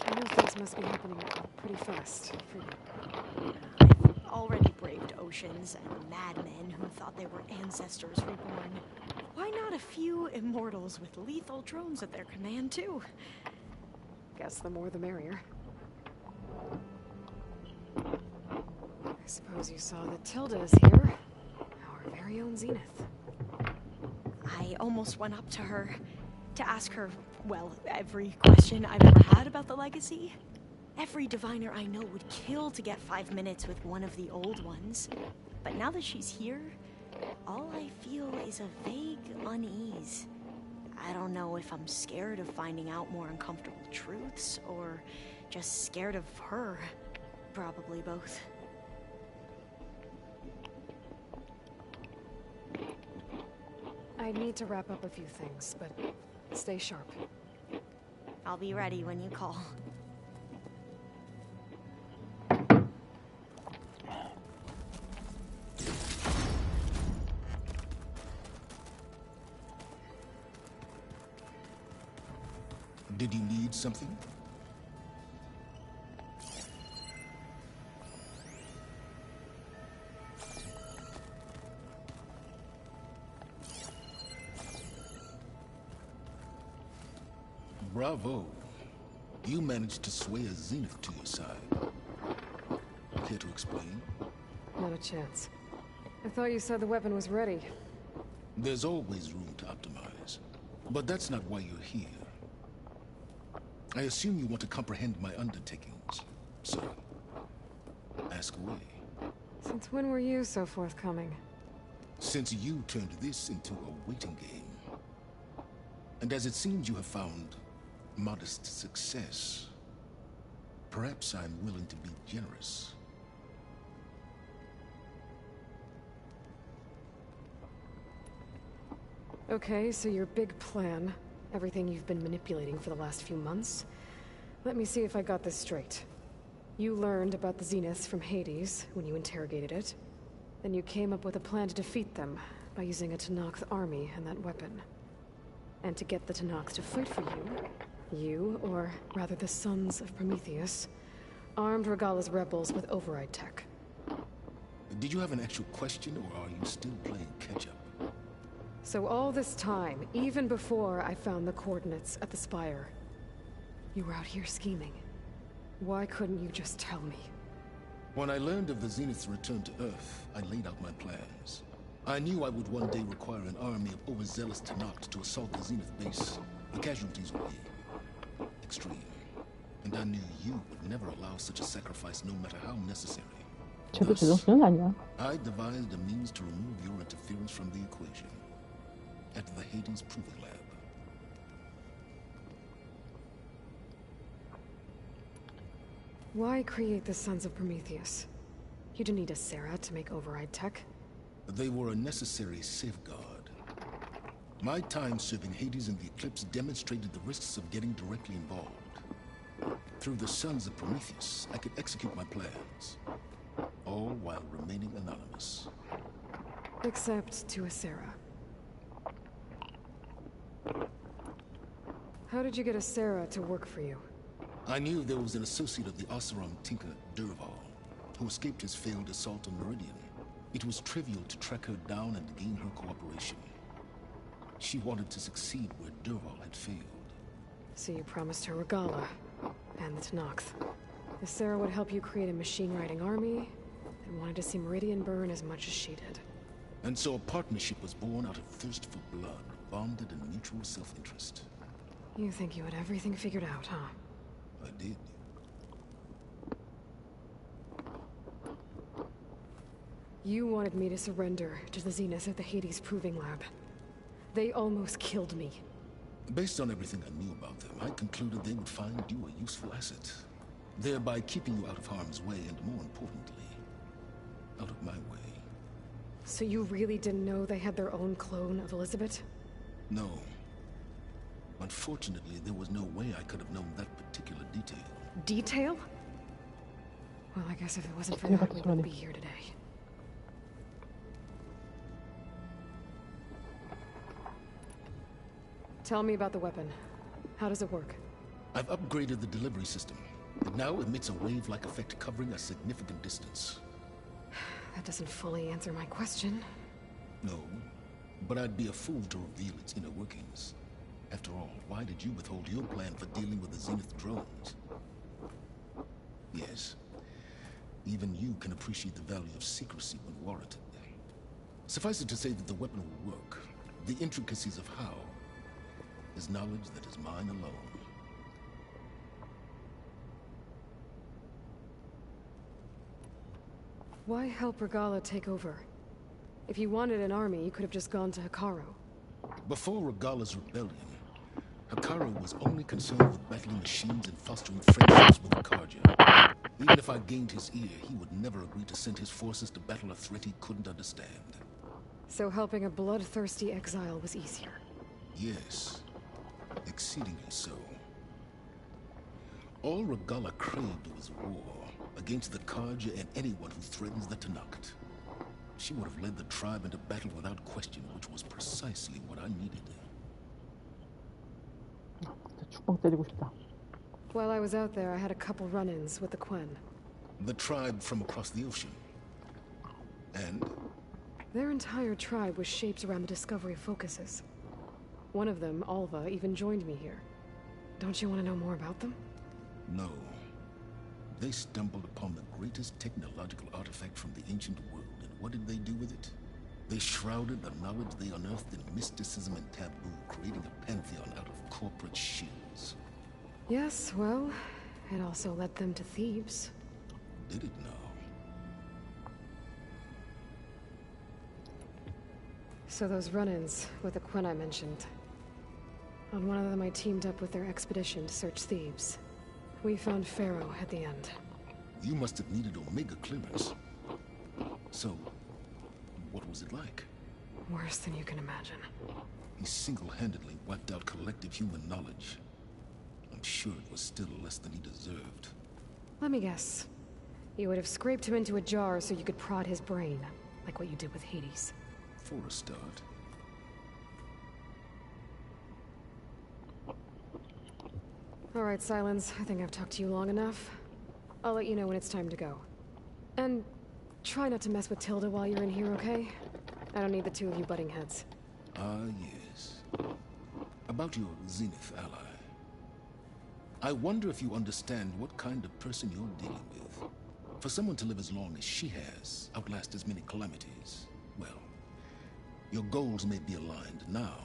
C: I know things must be happening pretty fast for you.
B: I've already braved oceans and madmen who thought they were ancestors reborn. Why not a few immortals with lethal drones at their command, too?
C: Guess the more the merrier. I suppose you saw that Tilda is here. Our very own Zenith.
B: I almost went up to her to ask her, well, every question I've ever had about the legacy. Every diviner I know would kill to get 5 minutes with one of the old ones. But now that she's here, all I feel is a vague unease. I don't know if I'm scared of finding out more uncomfortable truths, or just scared of her. Probably both.
C: I need to wrap up a few things, but stay sharp.
B: I'll be ready when you call.
M: Did you need something? Bravo. You managed to sway a Zenith to your side. Care to explain?
C: Not a chance. I thought you said the weapon was ready.
M: There's always room to optimize. But that's not why you're here. I assume you want to comprehend my undertakings. So, ask away.
C: Since when were you so forthcoming?
M: Since you turned this into a waiting game. And as it seems you have found modest success, perhaps I'm willing to be generous.
C: Okay, so your big plan, everything you've been manipulating for the last few months. Let me see if I got this straight. You learned about the Zeniths from Hades when you interrogated it. Then you came up with a plan to defeat them by using a Tenakth army and that weapon. And to get the Tenakth to fight for you, or rather the Sons of Prometheus, armed Regalla's rebels with override tech.
M: Did you have an actual question, or are you still playing catch-up?
C: So all this time, even before I found the coordinates at the Spire, you were out here scheming. Why couldn't you just tell me?
M: When I learned of the Zenith's return to Earth, I laid out my plans. I knew I would one day require an army of overzealous Tenakth to assault the Zenith base. The casualties would be extreme. And I knew you would never allow such a sacrifice, no matter how necessary.
A: 쟤도 제정신은 아니야.
M: I devised a means to remove your interference from the equation. At the Hades Proving Lab.
C: Why create the Sons of Prometheus? You didn't need a Sarah to make override tech.
M: They were a necessary safeguard. My time serving Hades in the Eclipse demonstrated the risks of getting directly involved. Through the Sons of Prometheus, I could execute my plans, all while remaining anonymous.
C: Except to Asera. How did you get Asera to work for you?
M: I knew there was an associate of the Oseram tinker, Dervahl, who escaped his failed assault on Meridian. It was trivial to track her down and gain her cooperation. She wanted to succeed where Dervahl had failed.
C: So you promised her Regalla, and the Tenakth. Asera would help you create a machine-riding army, and wanted to see Meridian burn as much as she did.
M: And so a partnership was born out of thirst for blood, bonded in mutual self-interest.
C: You think you had everything figured out, huh?
M: I did.
C: You wanted me to surrender to the Zenith at the Hades Proving Lab. They almost killed me.
M: Based on everything I knew about them, I concluded they would find you a useful asset, thereby keeping you out of harm's way and, more importantly, out of my way.
C: So you really didn't know they had their own clone of Elizabeth?
M: No. Unfortunately, there was no way I could have known that particular detail.
C: Detail? Well, I guess if it wasn't for that, we wouldn't be here today. Tell me about the weapon. How does it work?
M: I've upgraded the delivery system. It now emits a wave-like effect covering a significant distance.
C: That doesn't fully answer my question.
M: No, but I'd be a fool to reveal its inner workings. After all, why did you withhold your plan for dealing with the Zenith drones? Yes, even you can appreciate the value of secrecy when warranted. Suffice it to say that the weapon will work. The intricacies of how is knowledge that is mine alone.
C: Why help Regalla take over? If you wanted an army, you could have just gone to Hekarro.
M: Before Regalla's rebellion, Hekarro was only concerned with battling machines and fostering friendships with Karja. Even if I gained his ear, he would never agree to send his forces to battle a threat he couldn't understand.
C: So helping a bloodthirsty exile was easier?
M: Yes, exceedingly so. All Regalla craved was war against the Karja and anyone who threatens the Tenakth. She would have led the tribe into battle without question, which was precisely what I needed.
A: 축방 때리고 싶다.
C: While I was out there, I had a couple run-ins with the Quen.
M: The tribe from across the ocean. And?
C: Their entire tribe was shaped around the discovery of focuses. One of them, Alva, even joined me here. Don't you want to know more about them?
M: No. They stumbled upon the greatest technological artifact from the ancient world, and what did they do with it? They shrouded the knowledge they unearthed in mysticism and taboo, creating a pantheon out of corporate shields.
C: Yes, well, it also led them to Thebes.
M: Did it now?
C: So those run-ins with the Quen I mentioned. On one of them I teamed up with their expedition to search Thebes. We found Pharaoh at the end.
M: You must have needed Omega clearance. So, what was it like?
C: Worse than you can imagine.
M: He single-handedly wiped out collective human knowledge. I'm sure it was still less than he deserved.
C: Let me guess. You would have scraped him into a jar so you could prod his brain, like what you did with Hades.
M: For a start.
C: All right, Silence. I think I've talked to you long enough. I'll let you know when it's time to go. And try not to mess with Tilda while you're in here, okay? I don't need the two of you butting heads.
M: Ah, yes. About your Zenith ally. I wonder if you understand what kind of person you're dealing with. For someone to live as long as she has, outlast as many calamities, well, your goals may be aligned now,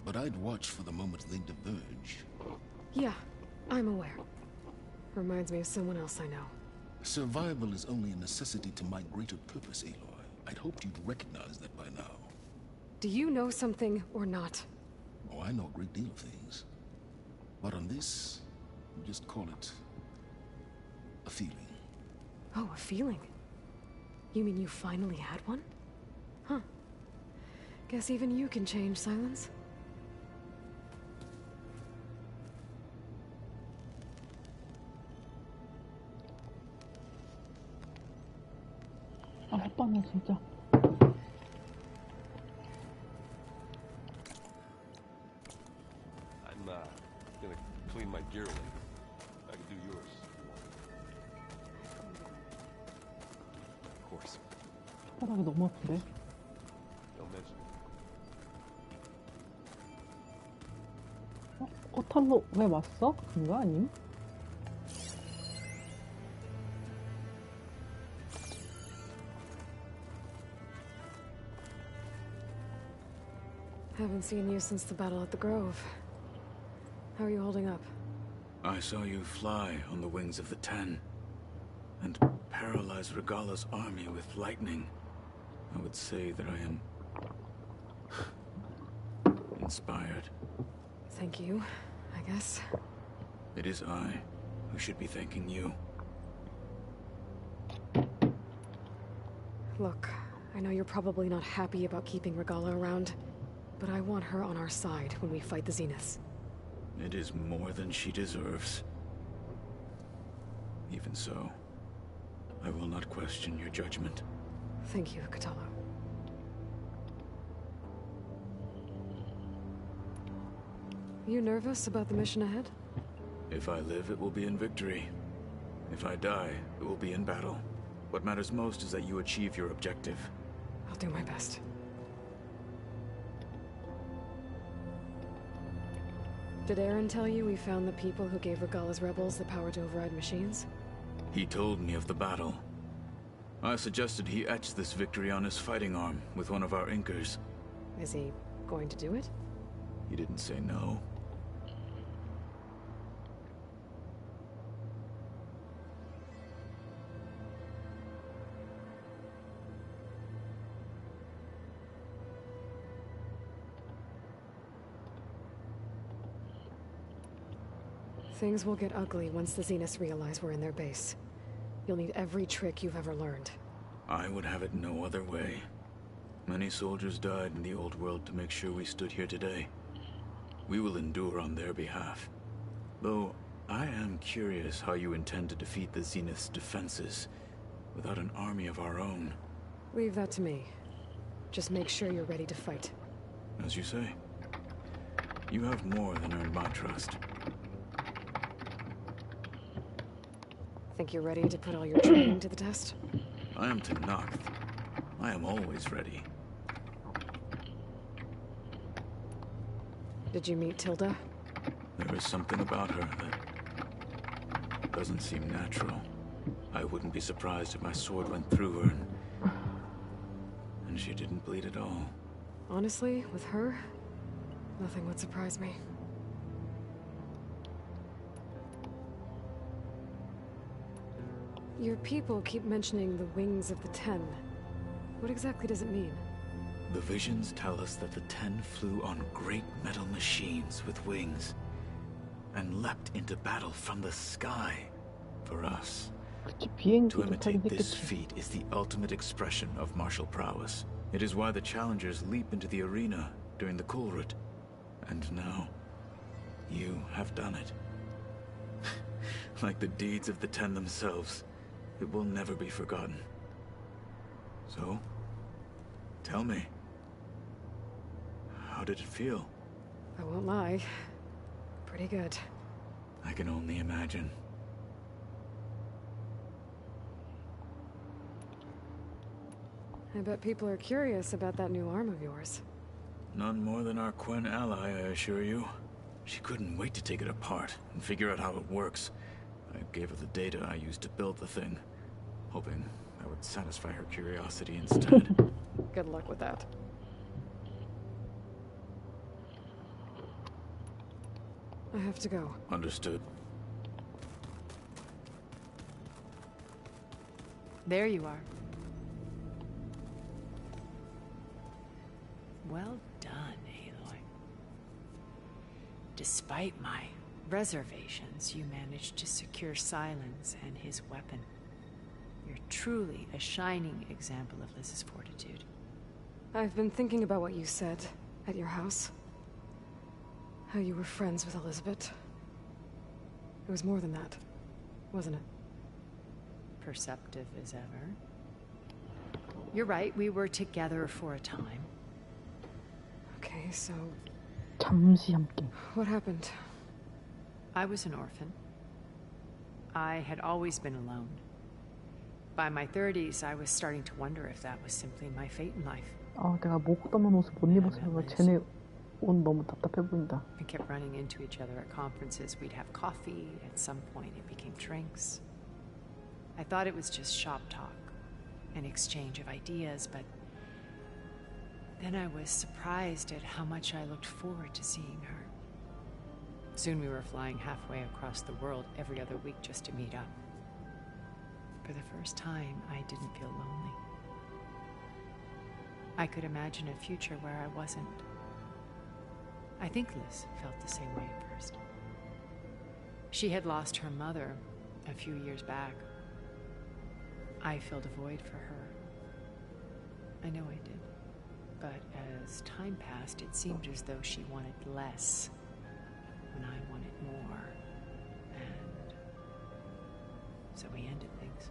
M: but I'd watch for the moment they diverge.
C: Yeah, I'm aware. Reminds me of someone else I know.
M: Survival is only a necessity to my greater purpose, Aloy. I'd hoped you'd recognize that by now.
C: Do you know something or not?
M: Oh, I know a great deal of things. But on this, just call it a feeling.
C: Oh, a feeling? You mean you finally had one? Huh. Guess even you can change, Silence.
A: 아, 햇반은 진짜.
L: I'm gonna clean my gear later. I can do yours if you want. Of course.
A: 혓바닥이 너무 아픈데.
L: Don't mention it.
A: 코탈로 왜 왔어? 그런가 아님?
C: Haven't seen you since the battle at the Grove. How are you holding up?
N: I saw you fly on the wings of the Ten, and paralyze Regalla's army with lightning. I would say that I am inspired.
C: Thank you, I guess.
N: It is I who should be thanking you.
C: Look, I know you're probably not happy about keeping Regalla around, but I want her on our side when we fight the Zeniths.
N: It is more than she deserves. Even so, I will not question your judgment.
C: Thank you, Kotallo. You nervous about the mission ahead?
N: If I live, it will be in victory. If I die, it will be in battle. What matters most is that you achieve your objective.
C: I'll do my best. Did Aaron tell you we found the people who gave Regalla's rebels the power to override machines?
N: He told me of the battle. I suggested he etch this victory on his fighting arm with one of our Inkers.
C: Is he going to do it?
N: He didn't say no.
C: Things will get ugly once the Zeniths realize we're in their base. You'll need every trick you've ever learned.
N: I would have it no other way. Many soldiers died in the old world to make sure we stood here today. We will endure on their behalf. Though, I am curious how you intend to defeat the Zenith's defenses without an army of our own.
C: Leave that to me. Just make sure you're ready to fight.
N: As you say. You have more than earned my trust.
C: Think you're ready to put all your training to the test?
N: I am Tenakth. I am always ready.
C: Did you meet Tilda?
N: There is something about her that doesn't seem natural. I wouldn't be surprised if my sword went through her and she didn't bleed at all.
C: Honestly, with her, nothing would surprise me. Your people keep mentioning the wings of the Ten. What exactly does it mean?
N: The visions tell us that the Ten flew on great metal machines with wings and leapt into battle from the sky for us. To imitate this feat is the ultimate expression of martial prowess. It is why the challengers leap into the arena during the Kulrut. And now, you have done it. Like the deeds of the Ten themselves, it will never be forgotten. So, tell me, how did it feel?
C: I won't lie. Pretty good.
N: I can only imagine.
C: I bet people are curious about that new arm of yours.
N: None more than our Quen ally, I assure you. She couldn't wait to take it apart and figure out how it works. I gave her the data I used to build the thing, hoping that would satisfy her curiosity instead.
C: Good luck with that. I have to go.
N: Understood.
O: There you are. Well done, Aloy. Despite my reservations, you managed to secure Silence and his weapon. You're truly a shining example of Liz's fortitude.
C: I've been thinking about what you said at your house. How you were friends with Elizabeth. It was more than that, wasn't it?
O: Perceptive as ever. You're right, we were together for a time.
C: Okay, so...
A: 잠시 함께.
C: What happened?
O: I was an orphan. I had always been alone. By my 30s, I was starting to wonder if that was simply my fate in life.
A: 아, 내가 목 덮는 옷을 못 입었어요. 쟤네 옷 너무 답답해 보인다.
O: We kept running into each other at conferences. We'd have coffee. At some point, it became drinks. I thought it was just shop talk, an exchange of ideas, but then I was surprised at how much I looked forward to seeing her. Soon we were flying halfway across the world every other week just to meet up. For the first time, I didn't feel lonely. I could imagine a future where I wasn't. I think Liz felt the same way at first. She had lost her mother a few years back. I filled a void for her. I know I did. But as time passed, it seemed as though she wanted less when I wanted more. And so we ended things.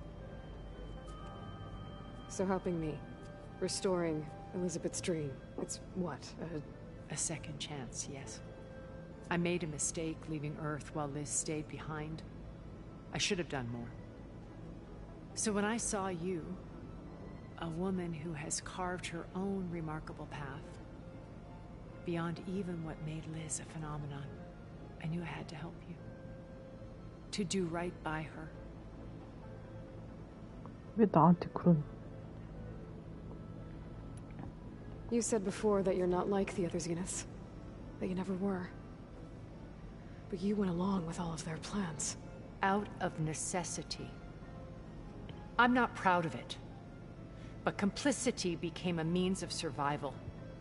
C: So helping me, restoring Elizabeth's dream, it's what,
O: a second chance, yes. I made a mistake leaving Earth while Liz stayed behind. I should have done more. So when I saw you, a woman who has carved her own remarkable path, beyond even what made Liz a phenomenon, I knew I had to help you. To do right by her.
A: 왜 나한테 그런...
C: You said before that you're not like the other Zeniths. That you never were. But you went along with all of their plans.
O: Out of necessity. I'm not proud of it. But complicity became a means of survival,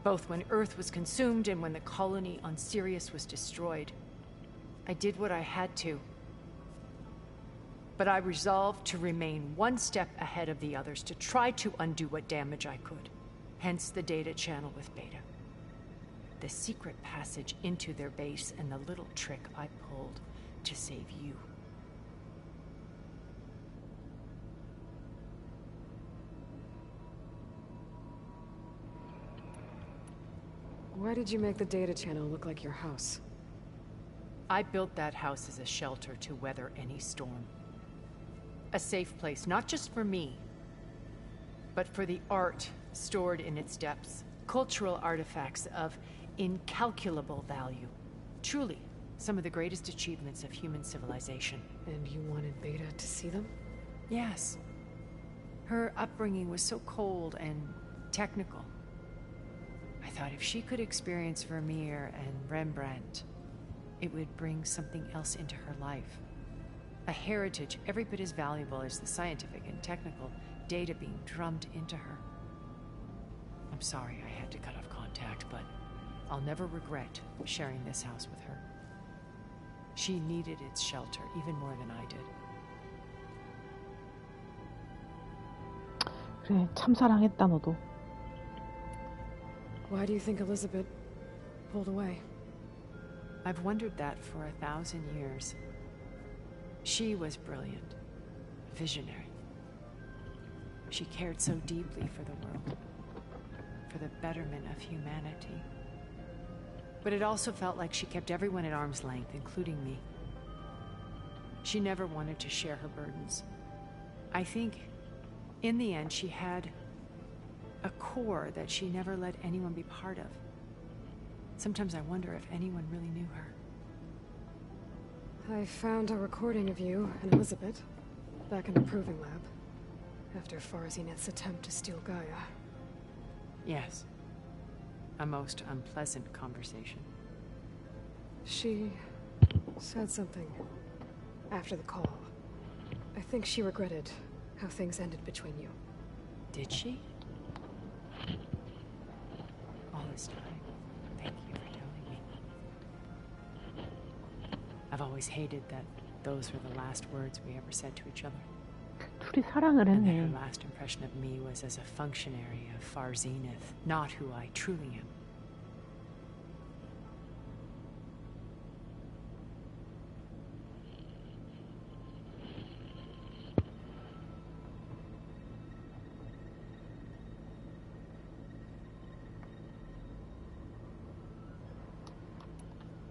O: both when Earth was consumed and when the colony on Sirius was destroyed. I did what I had to. But I resolved to remain one step ahead of the others, to try to undo what damage I could. Hence the data channel with Beta. The secret passage into their base and the little trick I pulled to save you.
C: Why did you make the data channel look like your house?
O: I built that house as a shelter to weather any storm. A safe place, not just for me, but for the art stored in its depths. Cultural artifacts of incalculable value. Truly, Some of the greatest achievements of human civilization.
C: And you wanted Beta to see them?
O: Yes. Her upbringing was so cold and technical. I thought if she could experience Vermeer and Rembrandt, it would bring something else into her life. A heritage every bit as valuable as the scientific and technical data being drummed into her. I'm sorry I had to cut off contact, but I'll never regret sharing this house with her. She needed its shelter even more than I did.
A: 그래, 참 사랑했다 너도.
C: Why do you think Elizabeth pulled away?
O: I've wondered that for 1,000 years. She was brilliant, visionary. She cared so deeply for the world, for the betterment of humanity. But it also felt like she kept everyone at arm's length, including me. She never wanted to share her burdens. I think, in the end, she had a core that she never let anyone be part of. Sometimes I wonder if anyone really knew her.
C: I found a recording of you and Elizabeth back in the Proving Lab after Farzineth's attempt to steal Gaia.
O: Yes. A most unpleasant conversation.
C: She said something after the call. I think she regretted how things ended between you.
O: Did she? All this time, thank you for telling me. I've always hated that those were the last words we ever said to each other.
A: 둘이 사랑을
O: And
A: 했네.
O: her last impression of me was as a functionary of Far Zenith, not who I truly am.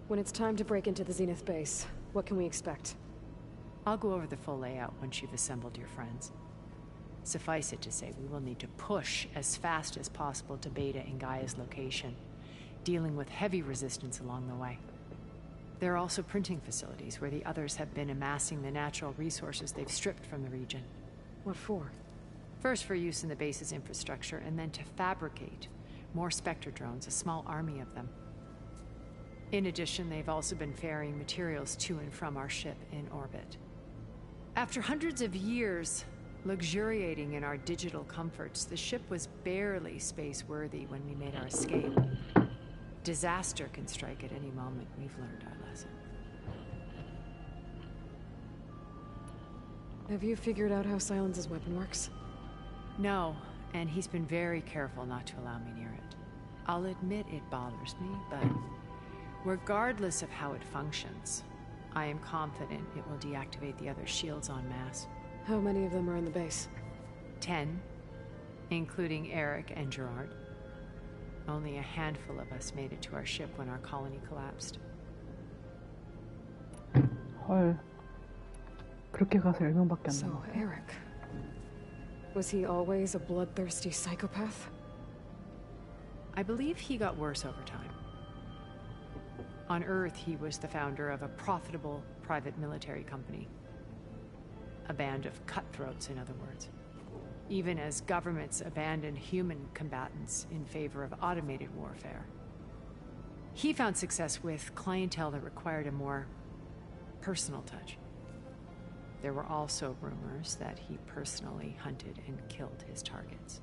C: When it's time to break into the Zenith base, what can we expect?
O: I'll go over the full layout once you've assembled your friends. Suffice it to say, we will need to push as fast as possible to Beta and Gaia's location, dealing with heavy resistance along the way. There are also printing facilities where the others have been amassing the natural resources they've stripped from the region.
C: What for?
O: First for use in the base's infrastructure, and then to fabricate more Spectre drones, a small army of them. In addition, they've also been ferrying materials to and from our ship in orbit. After hundreds of years luxuriating in our digital comforts, the ship was barely space-worthy when we made our escape. Disaster can strike at any moment. We've learned our lesson.
C: Have you figured out how Silence's weapon works?
O: No, and he's been very careful not to allow me near it. I'll admit it bothers me, but regardless of how it functions, I am confident it will deactivate the other shields en masse.
C: How many of them are in the base?
O: 10, including Eric and Gerard. Only a handful of us made it to our ship when our colony collapsed.
A: 헐. 그렇게 가서 10명밖에 안
C: So,
A: 남았어.
C: Eric. Was he always a bloodthirsty psychopath?
O: I believe he got worse over time. On Earth, he was the founder of a profitable private military company. A band of cutthroats, in other words. Even as governments abandoned human combatants in favor of automated warfare. He found success with clientele that required a more personal touch. There were also rumors that he personally hunted and killed his targets.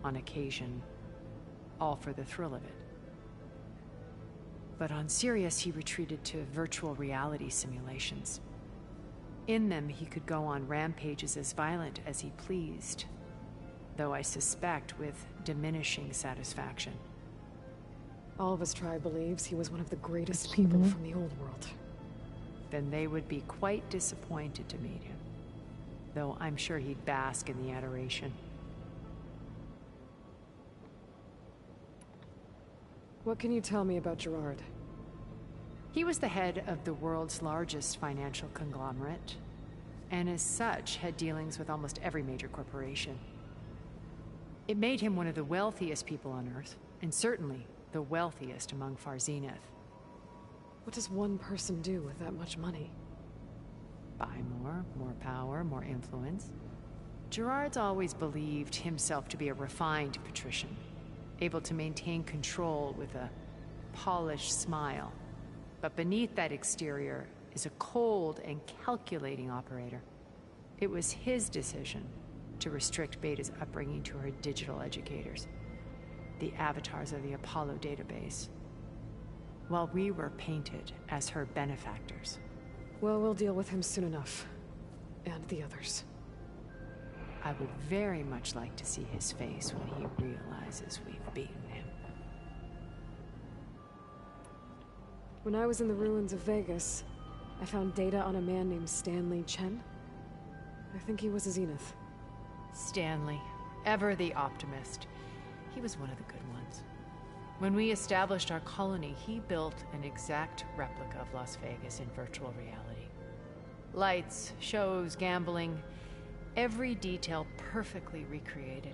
O: On occasion, all for the thrill of it. But on Sirius, he retreated to virtual reality simulations. In them, he could go on rampages as violent as he pleased, though I suspect with diminishing satisfaction.
C: All of his tribe believes he was one of the greatest people from the old world.
O: Then they would be quite disappointed to meet him, though I'm sure he'd bask in the adoration.
C: What can you tell me about Gerard?
O: He was the head of the world's largest financial conglomerate, and as such had dealings with almost every major corporation. It made him one of the wealthiest people on Earth, and certainly the wealthiest among Far Zenith.
C: What does one person do with that much money?
O: Buy more power, more influence. Gerard's always believed himself to be a refined patrician, able to maintain control with a polished smile. But beneath that exterior is a cold and calculating operator. It was his decision to restrict Beta's upbringing to her digital educators, the avatars of the Apollo database, while we were painted as her benefactors.
C: Well, we'll deal with him soon enough. And the others.
O: I would very much like to see his face when he realizes we've beaten him.
C: When I was in the ruins of Vegas, I found data on a man named Stanley Chen. I think he was a Zenith.
O: Stanley, ever the optimist. He was one of the good ones. When we established our colony, he built an exact replica of Las Vegas in virtual reality. Lights, shows, gambling, every detail perfectly recreated.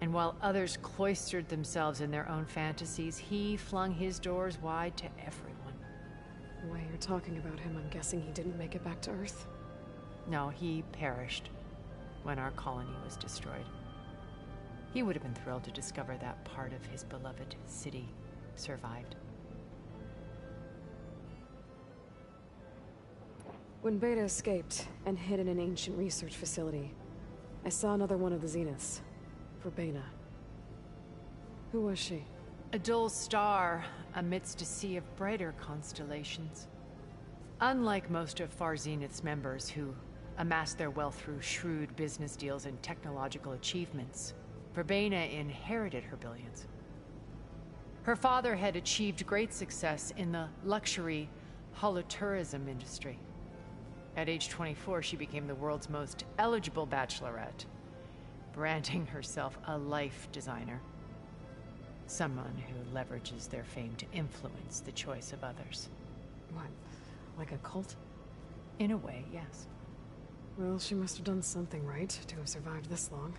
O: And while others cloistered themselves in their own fantasies, he flung his doors wide to everyone.
C: The way you're talking about him, I'm guessing he didn't make it back to Earth?
O: No, he perished when our colony was destroyed. He would have been thrilled to discover that part of his beloved city survived.
C: When Beta escaped and hid in an ancient research facility, I saw another one of the Zeniths. Verbena. Who was she?
O: A dull star amidst a sea of brighter constellations. Unlike most of Far Zenith's members who amassed their wealth through shrewd business deals and technological achievements, Verbena inherited her billions. Her father had achieved great success in the luxury holotourism industry. At age 24, she became the world's most eligible bachelorette, branding herself a life designer. Someone who leverages their fame to influence the choice of others.
C: What? Like a cult?
O: In a way, yes.
C: Well, she must have done something right to have survived this long.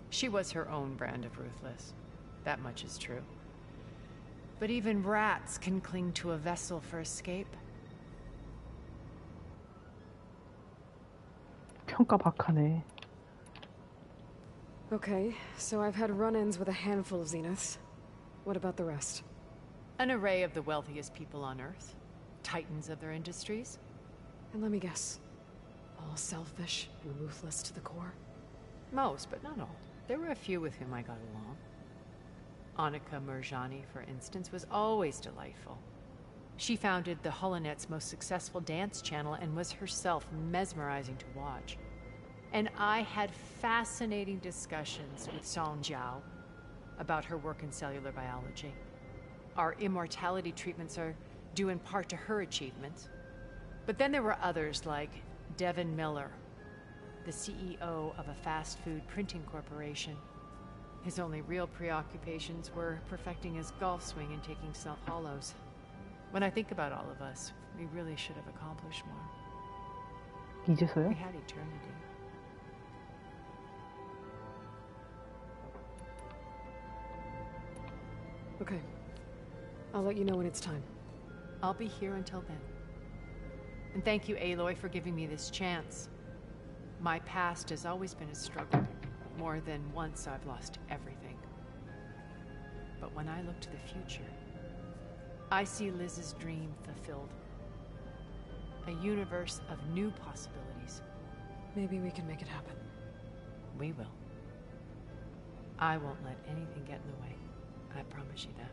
O: She was her own brand of ruthless. That much is true. But even rats can cling to a vessel for escape.
A: 평가박하네.
C: Okay, so I've had run-ins with a handful of Zeniths. What about the rest?
O: An array of the wealthiest people on Earth. Titans of their industries.
C: And let me guess. All selfish and ruthless to the core?
O: Most, but not all. There were a few with whom I got along. Annika Murjani, for instance, was always delightful. She founded the Holonet's most successful dance channel and was herself mesmerizing to watch. And I had fascinating discussions with Song Jiao about her work in cellular biology. Our immortality treatments are due in part to her achievements. But then there were others like Devin Miller, the CEO of a fast food printing corporation. His only real preoccupations were perfecting his golf swing and taking self-hollows. When I think about all of us, we really should have accomplished more.
A: 이제서요?
O: We had eternity.
C: Okay. I'll let you know when it's time.
O: I'll be here until then. And thank you, Aloy, for giving me this chance. My past has always been a struggle. More than once I've lost everything. But when I look to the future, I see Liz's dream fulfilled. A universe of new possibilities.
C: Maybe we can make it happen.
O: We will. I won't let anything get in the way. I promise you that.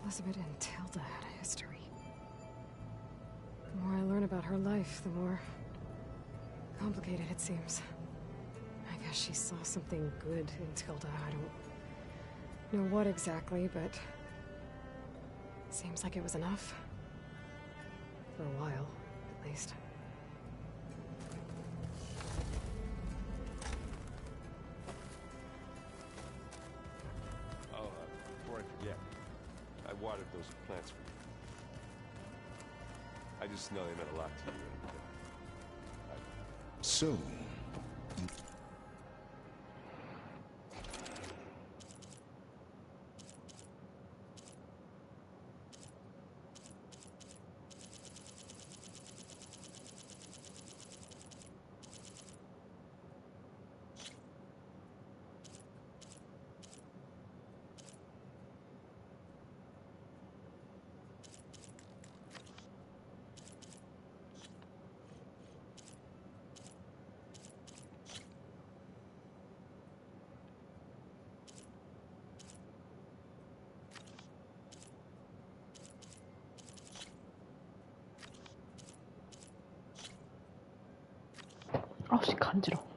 C: Elizabeth and Tilda had a history. The more I learn about her life, the more complicated it seems. I guess she saw something good in Tilda. I don't know what exactly, but seems like it was enough. For a while, at least.
P: some plants for you. I just know they meant a lot to you, and
M: So,
A: 아씨 간지러.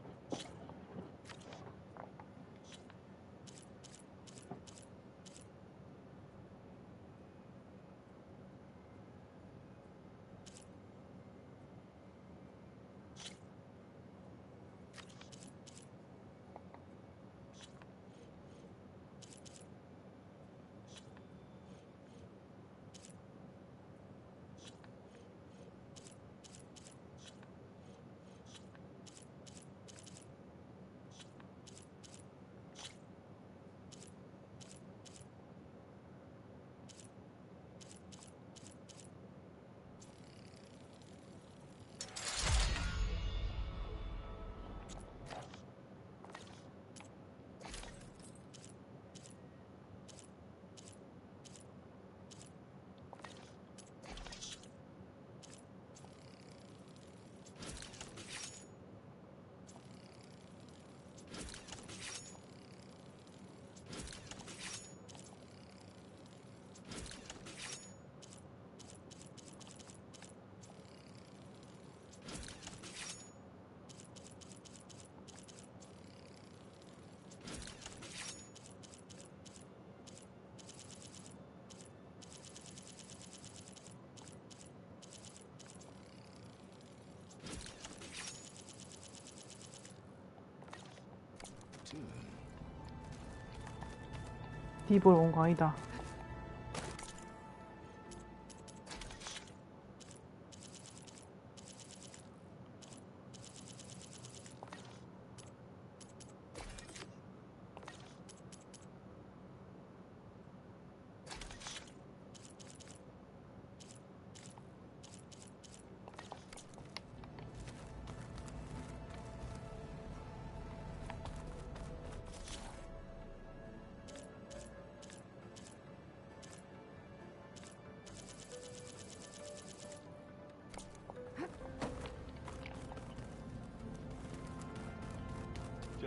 A: 니 보러 온 거 아니다.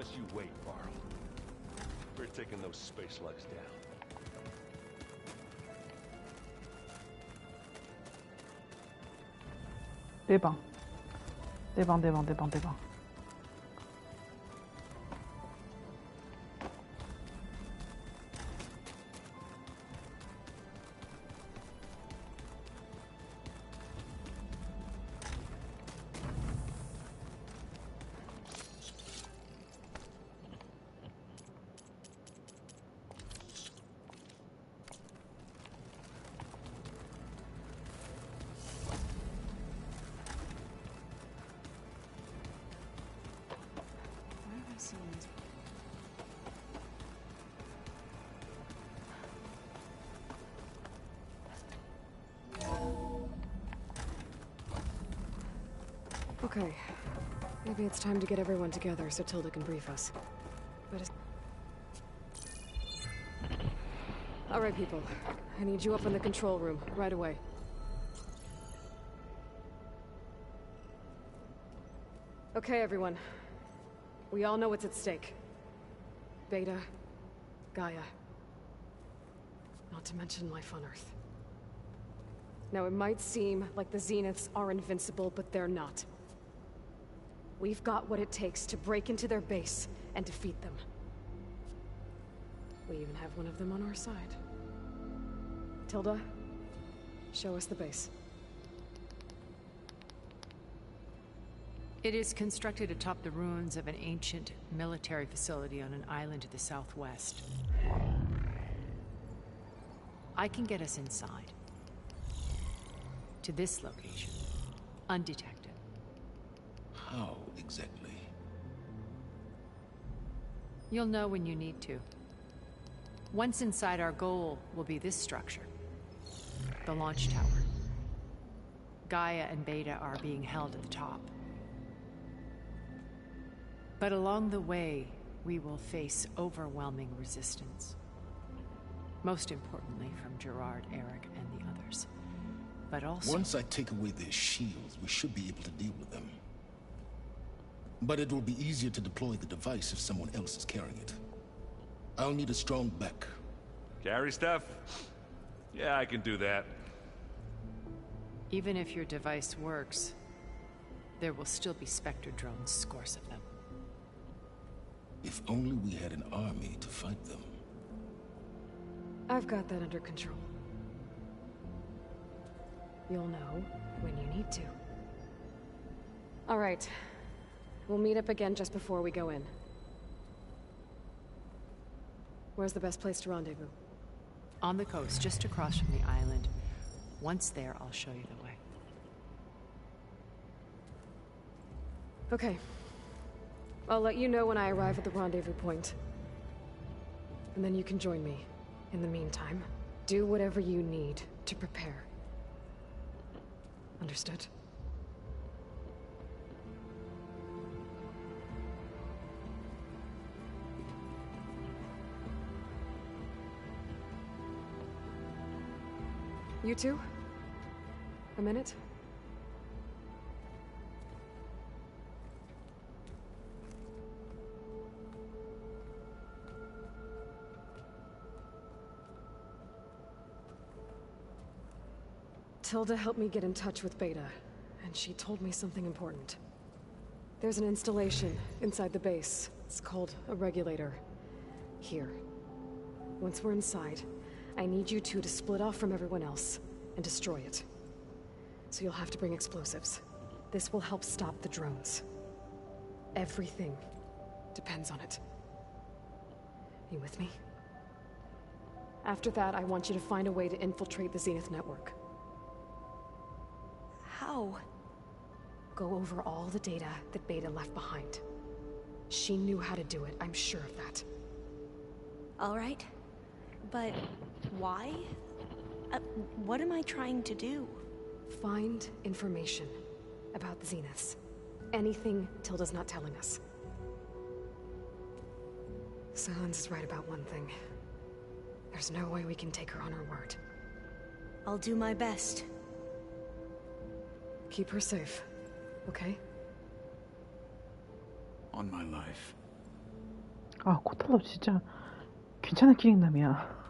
P: just you wait, Varl. We're taking those space slugs down.
A: 내 방. 내 방, 내 방, 내 방, 내 방.
C: Okay. Maybe it's time to get everyone together so Tilda can brief us. But Alright, people. I need you up in the control room, right away. Okay, everyone. We all know what's at stake. Beta, Gaia. Not to mention life on Earth. Now, it might seem like the Zeniths are invincible, but they're not. We've got what it takes to break into their base and defeat them. We even have one of them on our side. Tilda, show us the base.
O: It is constructed atop the ruins of an ancient military facility on an island to the southwest. I can get us inside. To this location. Undetected.
M: How exactly?
O: You'll know when you need to. Once inside, our goal will be this structure. The launch tower. Gaia and Beta are being held at the top. But along the way, we will face overwhelming resistance. Most importantly from Gerard, Eric, and the others. But also...
M: Once I take away their shields, we should be able to deal with them. But it will be easier to deploy the device if someone else is carrying it. I'll need a strong back.
L: Carry stuff? Yeah, I can do that.
O: Even if your device works, there will still be Spectre drones, scores of them.
M: If only we had an army to fight them.
C: I've got that under control. You'll know when you need to. All right. We'll meet up again just before we go in. Where's the best place to rendezvous?
O: On the coast, just across from the island. Once there, I'll show you the way.
C: Okay. I'll let you know when I arrive at the rendezvous point. And then you can join me. In the meantime, do whatever you need to prepare. Understood? You two? A minute? Tilda helped me get in touch with Beta, and she told me something important. There's an installation inside the base. It's called a regulator. Here. Once we're inside, I need you two to split off from everyone else and destroy it. So you'll have to bring explosives. This will help stop the drones. Everything depends on it. You with me? After that, I want you to find a way to infiltrate the Zenith network.
B: How?
C: Go over all the data that Beta left behind. She knew how to do it, I'm sure of that.
B: All right. But why? What am I trying to do?
C: Find information about the Zeniths. Anything Tilda's not telling us. Silence is right about one thing. There's no way we can take her on her word.
B: I'll do my best.
C: Keep her safe, okay?
N: On my life.
A: 아, 코탈로 진짜 괜찮은 기획남이야.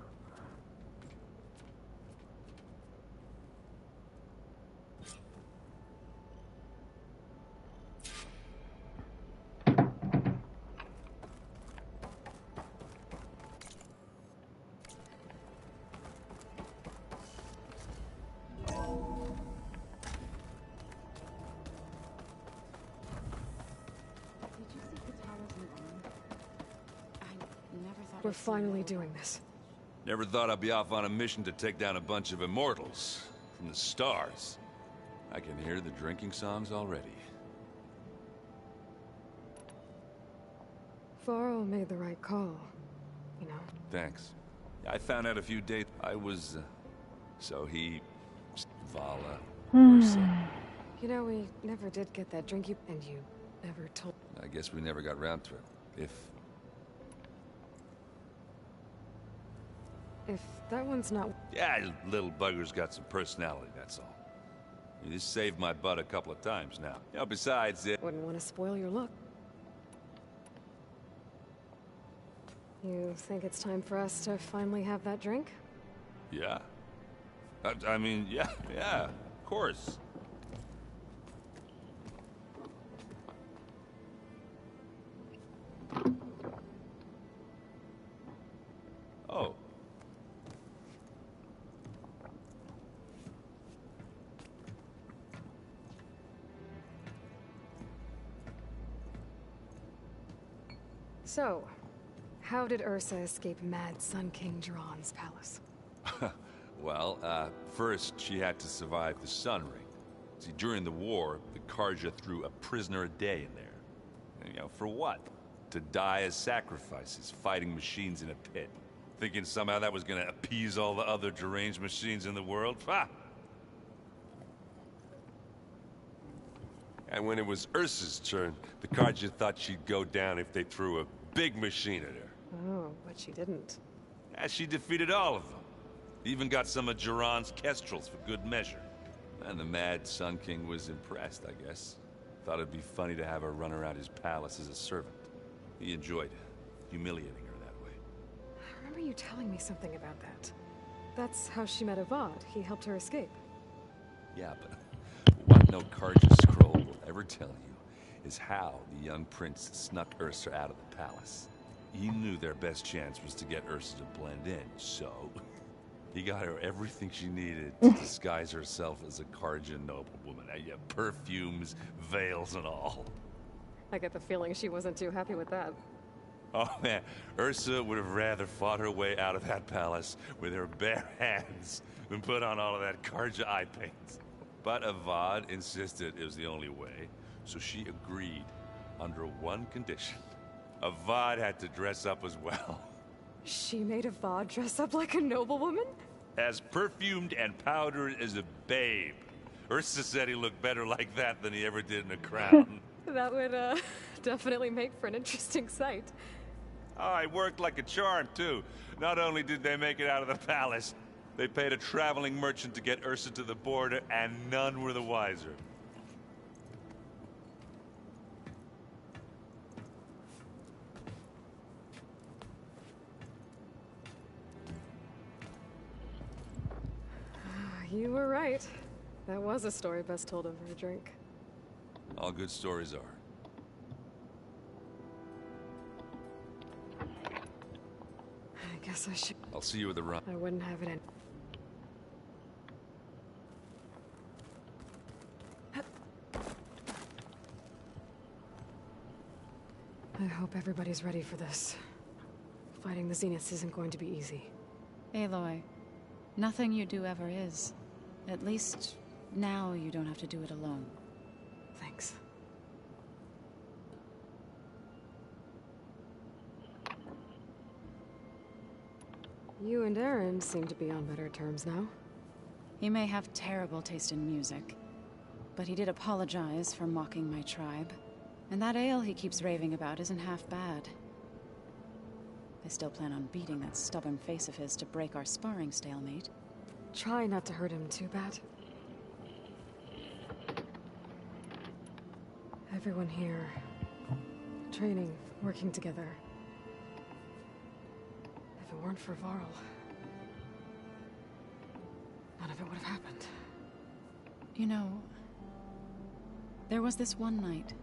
C: We're finally doing this.
L: Never thought I'd be off on a mission to take down a bunch of immortals from the stars. I can hear the drinking songs already.
C: Varro made the right call, you know.
L: Thanks. I found out a few days. I was, so he, Vala, Ursa.
C: You know, we never did get that drink and you never told.
L: I guess we never got round to it.
C: If that one's not...
L: Yeah, little bugger's got some personality, that's all. You just saved my butt a couple of times now. You know, besides it...
C: Wouldn't want to spoil your look. You think it's time for us to finally have that drink?
L: Yeah. I mean, yeah, of course. Oh.
C: So, how did Ursa escape Mad Sun King Jiran's palace?
L: Well, first she had to survive the Sun Ring. See, during the war, the Carja threw a prisoner a day in there. And, for what? To die as sacrifices, fighting machines in a pit. Thinking somehow that was gonna appease all the other deranged machines in the world? Ha! And when it was Ursa's turn, the Carja thought she'd go down if they threw a big machine at her.
C: Oh, but she didn't.
L: And she defeated all of them. Even got some of Jiran's Kestrels for good measure. And the mad Sun King was impressed, I guess. Thought it'd be funny to have her run around his palace as a servant. He enjoyed humiliating her that way.
C: I remember you telling me something about that. That's how she met Avad. He helped her escape.
L: Yeah, but what no Carja scroll will ever tell you is how the young prince snuck Ursa out of the palace. He knew their best chance was to get Ursa to blend in, so he got her everything she needed to disguise herself as a Carja noblewoman. Yeah, perfumes, veils, and all.
C: I get the feeling she wasn't too happy with that.
L: Oh man, Ursa would have rather fought her way out of that palace with her bare hands than put on all of that Carja eye paint. But Avad insisted it was the only way, so she agreed under one condition. Avad had to dress up as well.
C: She made Avad dress up like a noblewoman?
L: As perfumed and powdered as a babe. Ursa said he looked better like that than he ever did in a crown.
C: That would, definitely make for an interesting sight.
L: Oh, it worked like a charm, too. Not only did they make it out of the palace, they paid a traveling merchant to get Ursa to the border, and none were the wiser.
C: You were right. That was a story best told over a drink.
L: All good stories are.
C: I guess I should...
L: I'll see you at the run.
C: I wouldn't have it in... I hope everybody's ready for this. Fighting the Zeniths isn't going to be easy.
J: Aloy, nothing you do ever is. At least, now you don't have to do it alone.
C: Thanks. You and Aaron seem to be on better terms now.
J: He may have terrible taste in music, but he did apologize for mocking my tribe. And that ale he keeps raving about isn't half bad. I still plan on beating that stubborn face of his to break our sparring stalemate.
C: Try not to hurt him too bad. Everyone here, training, working together. If it weren't for Varl, none of it would have happened.
J: You know, there was this one night,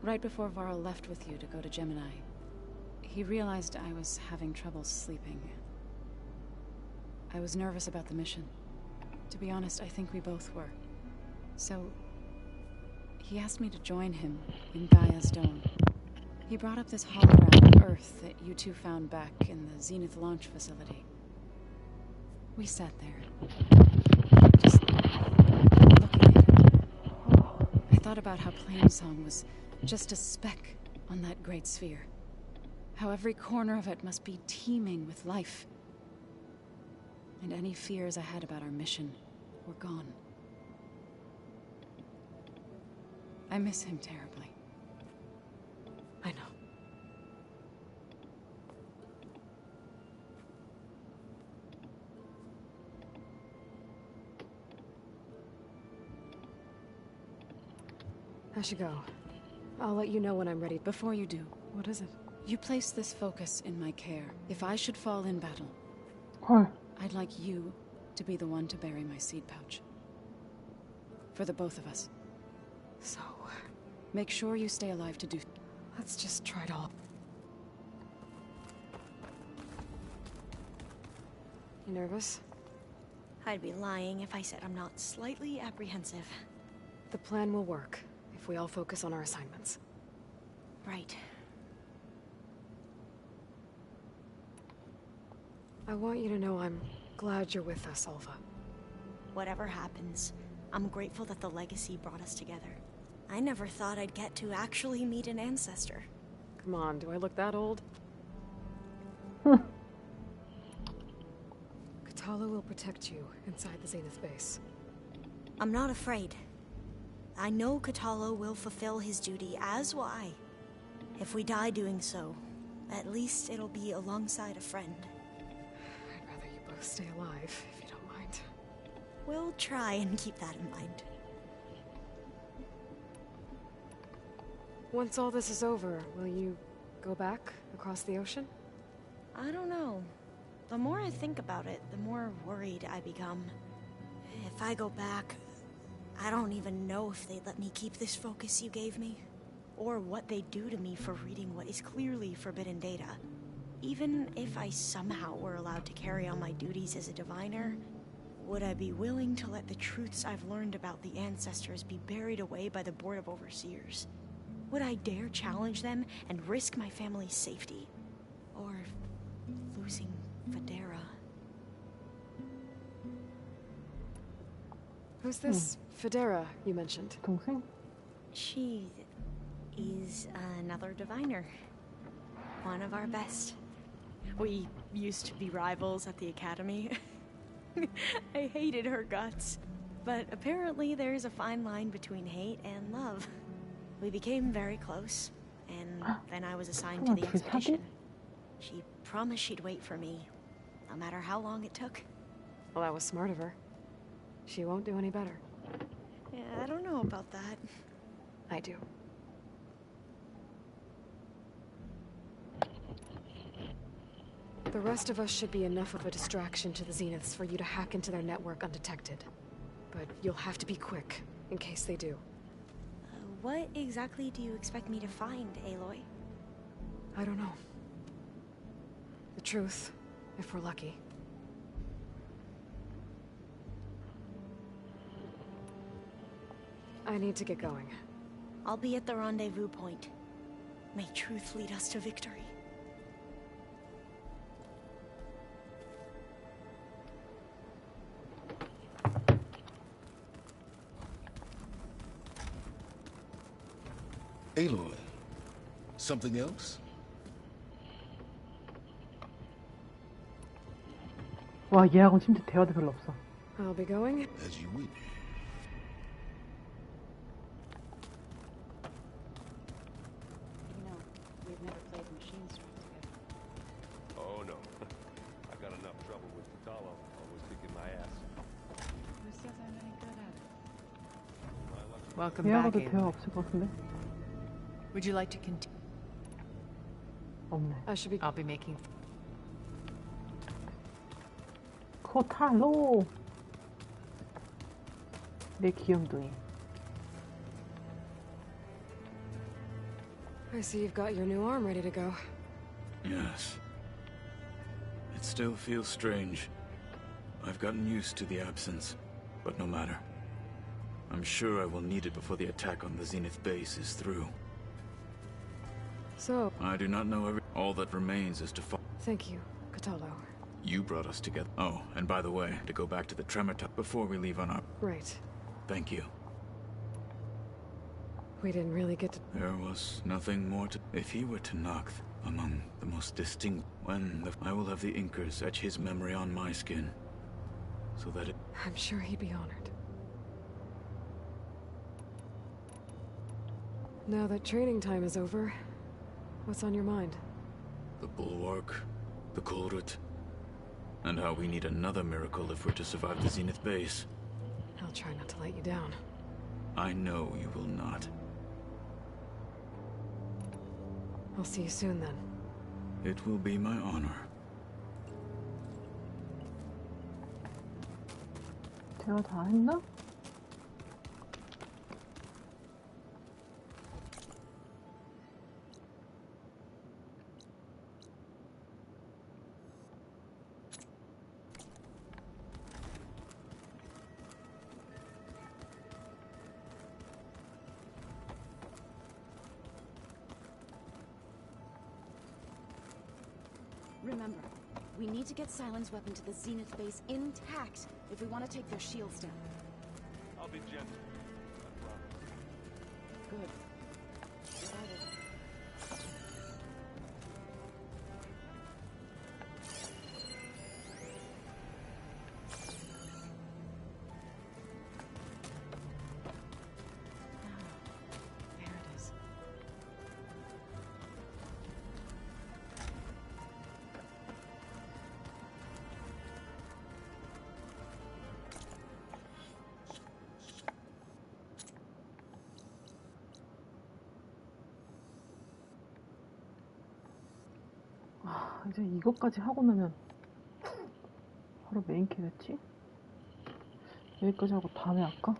J: right before Varl left with you to go to Gemini. He realized I was having trouble sleeping. I was nervous about the mission. To be honest, I think we both were. So, he asked me to join him in Gaia's dome. He brought up this hologram of Earth that you two found back in the Zenith launch facility. We sat there, just looking at it. I thought about how Plainsong was just a speck on that great sphere. How every corner of it must be teeming with life. And any fears I had about our mission were gone. I miss him terribly.
C: I know. I should go. I'll let you know when I'm ready.
J: Before you do,
C: What is it?
J: you place this focus in my care. If I should fall in battle, I'd like you to be the one to bury my seed pouch. For the both of us.
C: So,
J: make sure you stay alive to do.
C: Let's just try it all. You nervous?
B: I'd be lying if I said I'm not slightly apprehensive.
C: The plan will work if we all focus on our assignments.
B: Right.
C: I want you to know I'm glad you're with us, Alva.
B: Whatever happens, I'm grateful that the legacy brought us together. I never thought I'd get to actually meet an ancestor.
C: Come on, do I look that old? Kotallo will protect you inside the Zenith base.
B: I'm not afraid. I know Kotallo will fulfill his duty, as will I. If we die doing so, at least it'll be alongside a friend.
C: I'd rather you both stay alive, if you don't mind.
B: We'll try and keep that in mind.
C: Once all this is over, will you go back across the ocean?
B: I don't know. The more I think about it, the more worried I become. If I go back, I don't even know if they'd let me keep this focus you gave me, or what they'd do to me for reading what is clearly forbidden data. Even if I somehow were allowed to carry on my duties as a diviner, would I be willing to let the truths I've learned about the ancestors be buried away by the Board of Overseers? Would I dare challenge them and risk my family's safety? Or losing Federa?
C: Who's this Federa you mentioned?
A: 동생?
B: She is another diviner. One of our best. We used to be rivals at the academy. I hated her guts. But apparently there's a fine line between hate and love. We became very close, and then I was assigned to the expedition. She promised she'd wait for me, no matter how long it took.
C: Well, that was smart of her. She won't do any better.
B: Yeah, I don't know about that.
C: I do. The rest of us should be enough of a distraction to the Zeniths for you to hack into their network undetected. But you'll have to be quick, in case they do.
B: What exactly do you expect me to find, Aloy?
C: I don't know. The truth, if we're lucky. I need to get going.
B: I'll be at the rendezvous point. May truth lead us to victory.
M: Aloy, something else?
A: 와, 얘하고는 심지어 대화도 별로 없어.
C: I'll be going.
M: As you wish.
J: You know, we've never played Machine Strike together.
P: Oh no. I got enough trouble with Kotallo, always kicking my ass.
J: Who says I'm any good at it?
O: Welcome back,
A: 얘하고도 대화
O: Aloy.
A: 없을 것 같은데?
O: Would you like to continue?
A: 없네.
O: I'll be making...
A: 코탈로! 내 귀염둥이.
C: I see you've got your new arm ready to go.
N: Yes. It still feels strange. I've gotten used to the absence, but no matter. I'm sure I will need it before the attack on the Zenith base is through.
C: So...
N: I do not know all that remains is to follow.
C: Thank you, Kotallo.
N: You brought us together. Oh, and by the way, to go back to the Tremor before we leave on our...
C: Right.
N: Thank you.
C: We didn't really get to...
N: There was nothing more to... If he were to knock among the most distinct... I will have the Inkers etch his memory on my skin. So that it...
C: I'm sure he'd be honored. Now that training time is over, what's on your mind?
N: The Bulwark, the Kulrut, and how we need another miracle if we're to survive the Zenith base.
C: I'll try not to let you down.
N: I know you will not.
C: I'll see you soon then.
N: It will be my honor.
A: 대화 다 했나?
J: Remember, We need to get Silent's weapon to the Zenith base intact if we want to take their shields down.
P: I'll be gentle. I promise.
J: Good. Decided. There it is.
A: 이제 이것까지 하고 나면 바로 메인 캐겠지? 여기까지 하고 다음에 할까?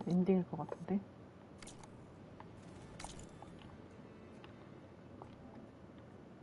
A: 엔딩일 것 같은데.